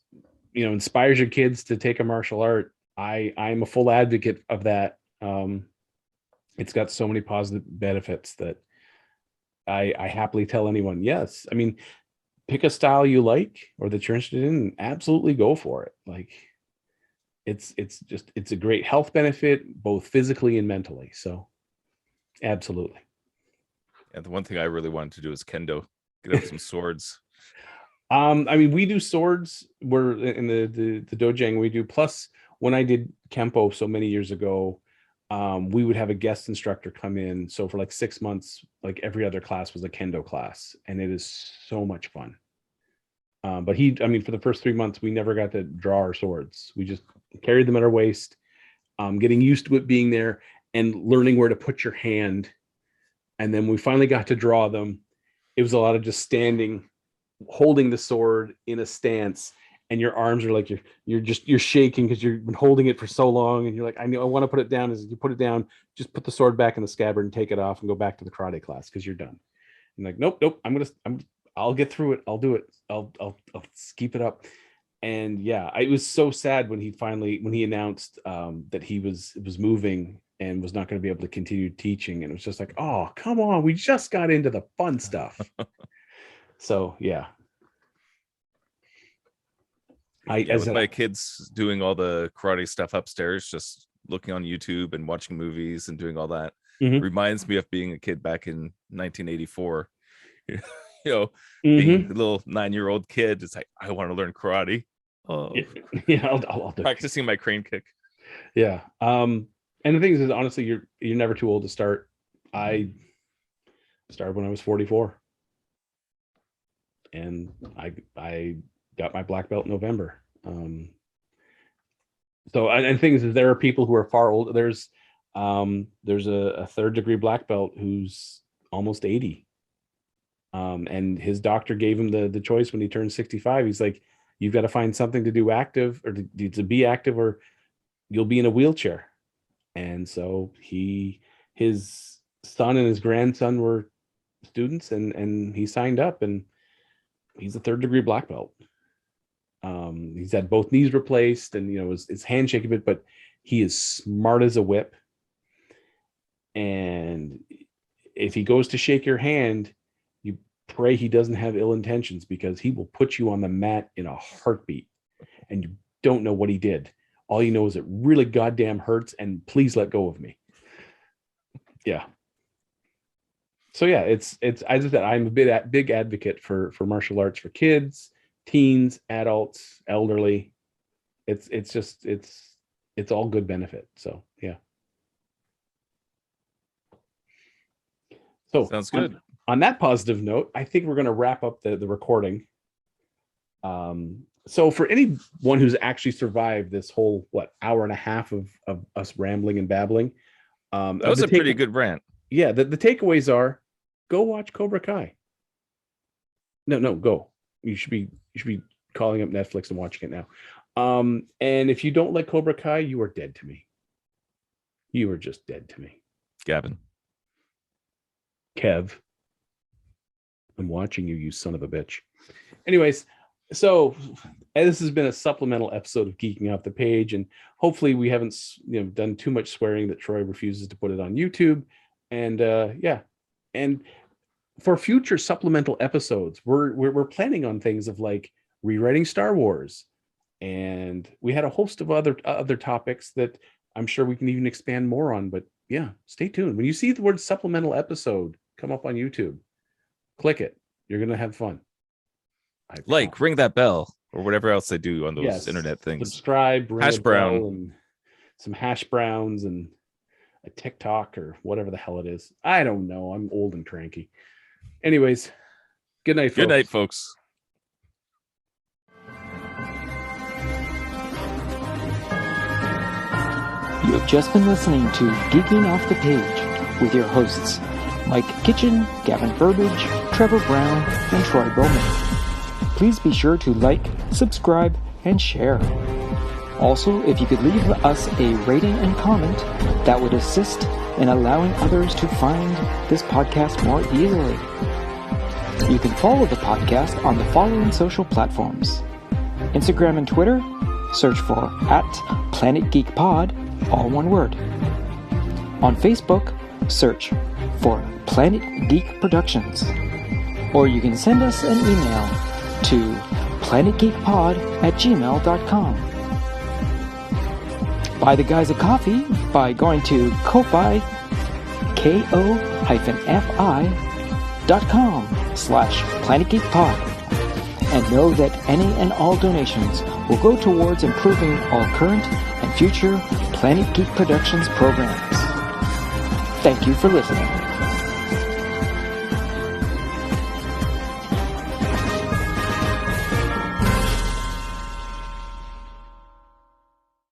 inspires your kids to take a martial art, I'm a full advocate of that. It's got so many positive benefits that I happily tell anyone, yes. I mean, pick a style you like or that you're interested in, and absolutely go for it. Like it's a great health benefit, both physically and mentally. So absolutely. And the one thing I really wanted to do is kendo, get out some swords. I mean, we do swords. We're in the dojang we do. Plus, when I did Kempo so many years ago, we would have a guest instructor come in. So for like 6 months, like every other class was a kendo class, and it is so much fun. But for the first 3 months, we never got to draw our swords. We just carried them at our waist, getting used to it being there and learning where to put your hand. And then we finally got to draw them. It was a lot of just standing, holding the sword in a stance, and your arms are like you're shaking because you've been holding it for so long, and you're like, I want to put it down. As you put it down, just put the sword back in the scabbard and take it off and go back to the karate class because you're done. And like, nope, I'll get through it. I'll do it. I'll keep it up. And yeah, it was so sad when he announced that he was moving and was not going to be able to continue teaching. And it was just like, oh, come on, we just got into the fun stuff. So yeah. With my kids doing all the karate stuff upstairs, just looking on YouTube and watching movies and doing all that, reminds me of being a kid back in 1984. Being a little 9-year-old kid, it's like, I want to learn karate. Yeah, I'll do practicing my crane kick. Yeah. And the thing is honestly, you're never too old to start. I started when I was 44, and I got my black belt in November. So and things is there are people who are far older. There's a 3rd degree black belt who's almost 80. And his doctor gave him the choice when he turned 65. He's like, you've got to find something to do active or to be active, or you'll be in a wheelchair. And so his son and his grandson were students, and he signed up, and he's a 3rd-degree black belt. He's had both knees replaced, and his handshake a bit, but he is smart as a whip. And if he goes to shake your hand, you pray he doesn't have ill intentions, because he will put you on the mat in a heartbeat, and you don't know what he did. All you know is it really goddamn hurts, and please let go of me. Yeah. So yeah, it's as I said, I'm a big advocate for martial arts for kids, teens, adults, elderly. It's all good benefit. So yeah. So Sounds good. On that positive note, I think we're going to wrap up the recording. So for anyone who's actually survived this whole hour and a half of us rambling and babbling, that was a pretty good rant. Yeah, the takeaways are: go watch Cobra Kai. No, go. You should be calling up Netflix and watching it now. And if you don't like Cobra Kai, you are dead to me. You are just dead to me. Gavin. Kev. I'm watching you, you son of a bitch. Anyways, so this has been a supplemental episode of Geeking Off the Page, and hopefully we haven't done too much swearing that Troy refuses to put it on YouTube. And and for future supplemental episodes, we're planning on things of like rewriting Star Wars, and we had a host of other topics that I'm sure we can even expand more on. But yeah, stay tuned. When you see the word supplemental episode come up on YouTube, click it. You're gonna have fun. Ring that bell or whatever else they do on those internet things. Subscribe, ring hash brown, and some hash browns, and a TikTok or whatever the hell it is. I don't know. I'm old and cranky. Anyways, good night, folks. Good night, folks. You have just been listening to Geeking Off the Page with your hosts, Mike Kitchen, Gavin Burbage, Trevor Brown, and Troy Bowman. Please be sure to like, subscribe, and share. Also, if you could leave us a rating and comment, that would assist in allowing others to find this podcast more easily. You can follow the podcast on the following social platforms: Instagram and Twitter, search for @PlanetGeekPod, all one word. On Facebook, search for Planet Geek Productions. Or you can send us an email to planetgeekpod@gmail.com. Buy the guys a coffee by going to Ko-Fi, ko-fi.com/planetgeekpod. And know that any and all donations will go towards improving all current and future Planet Geek Productions programs. Thank you for listening.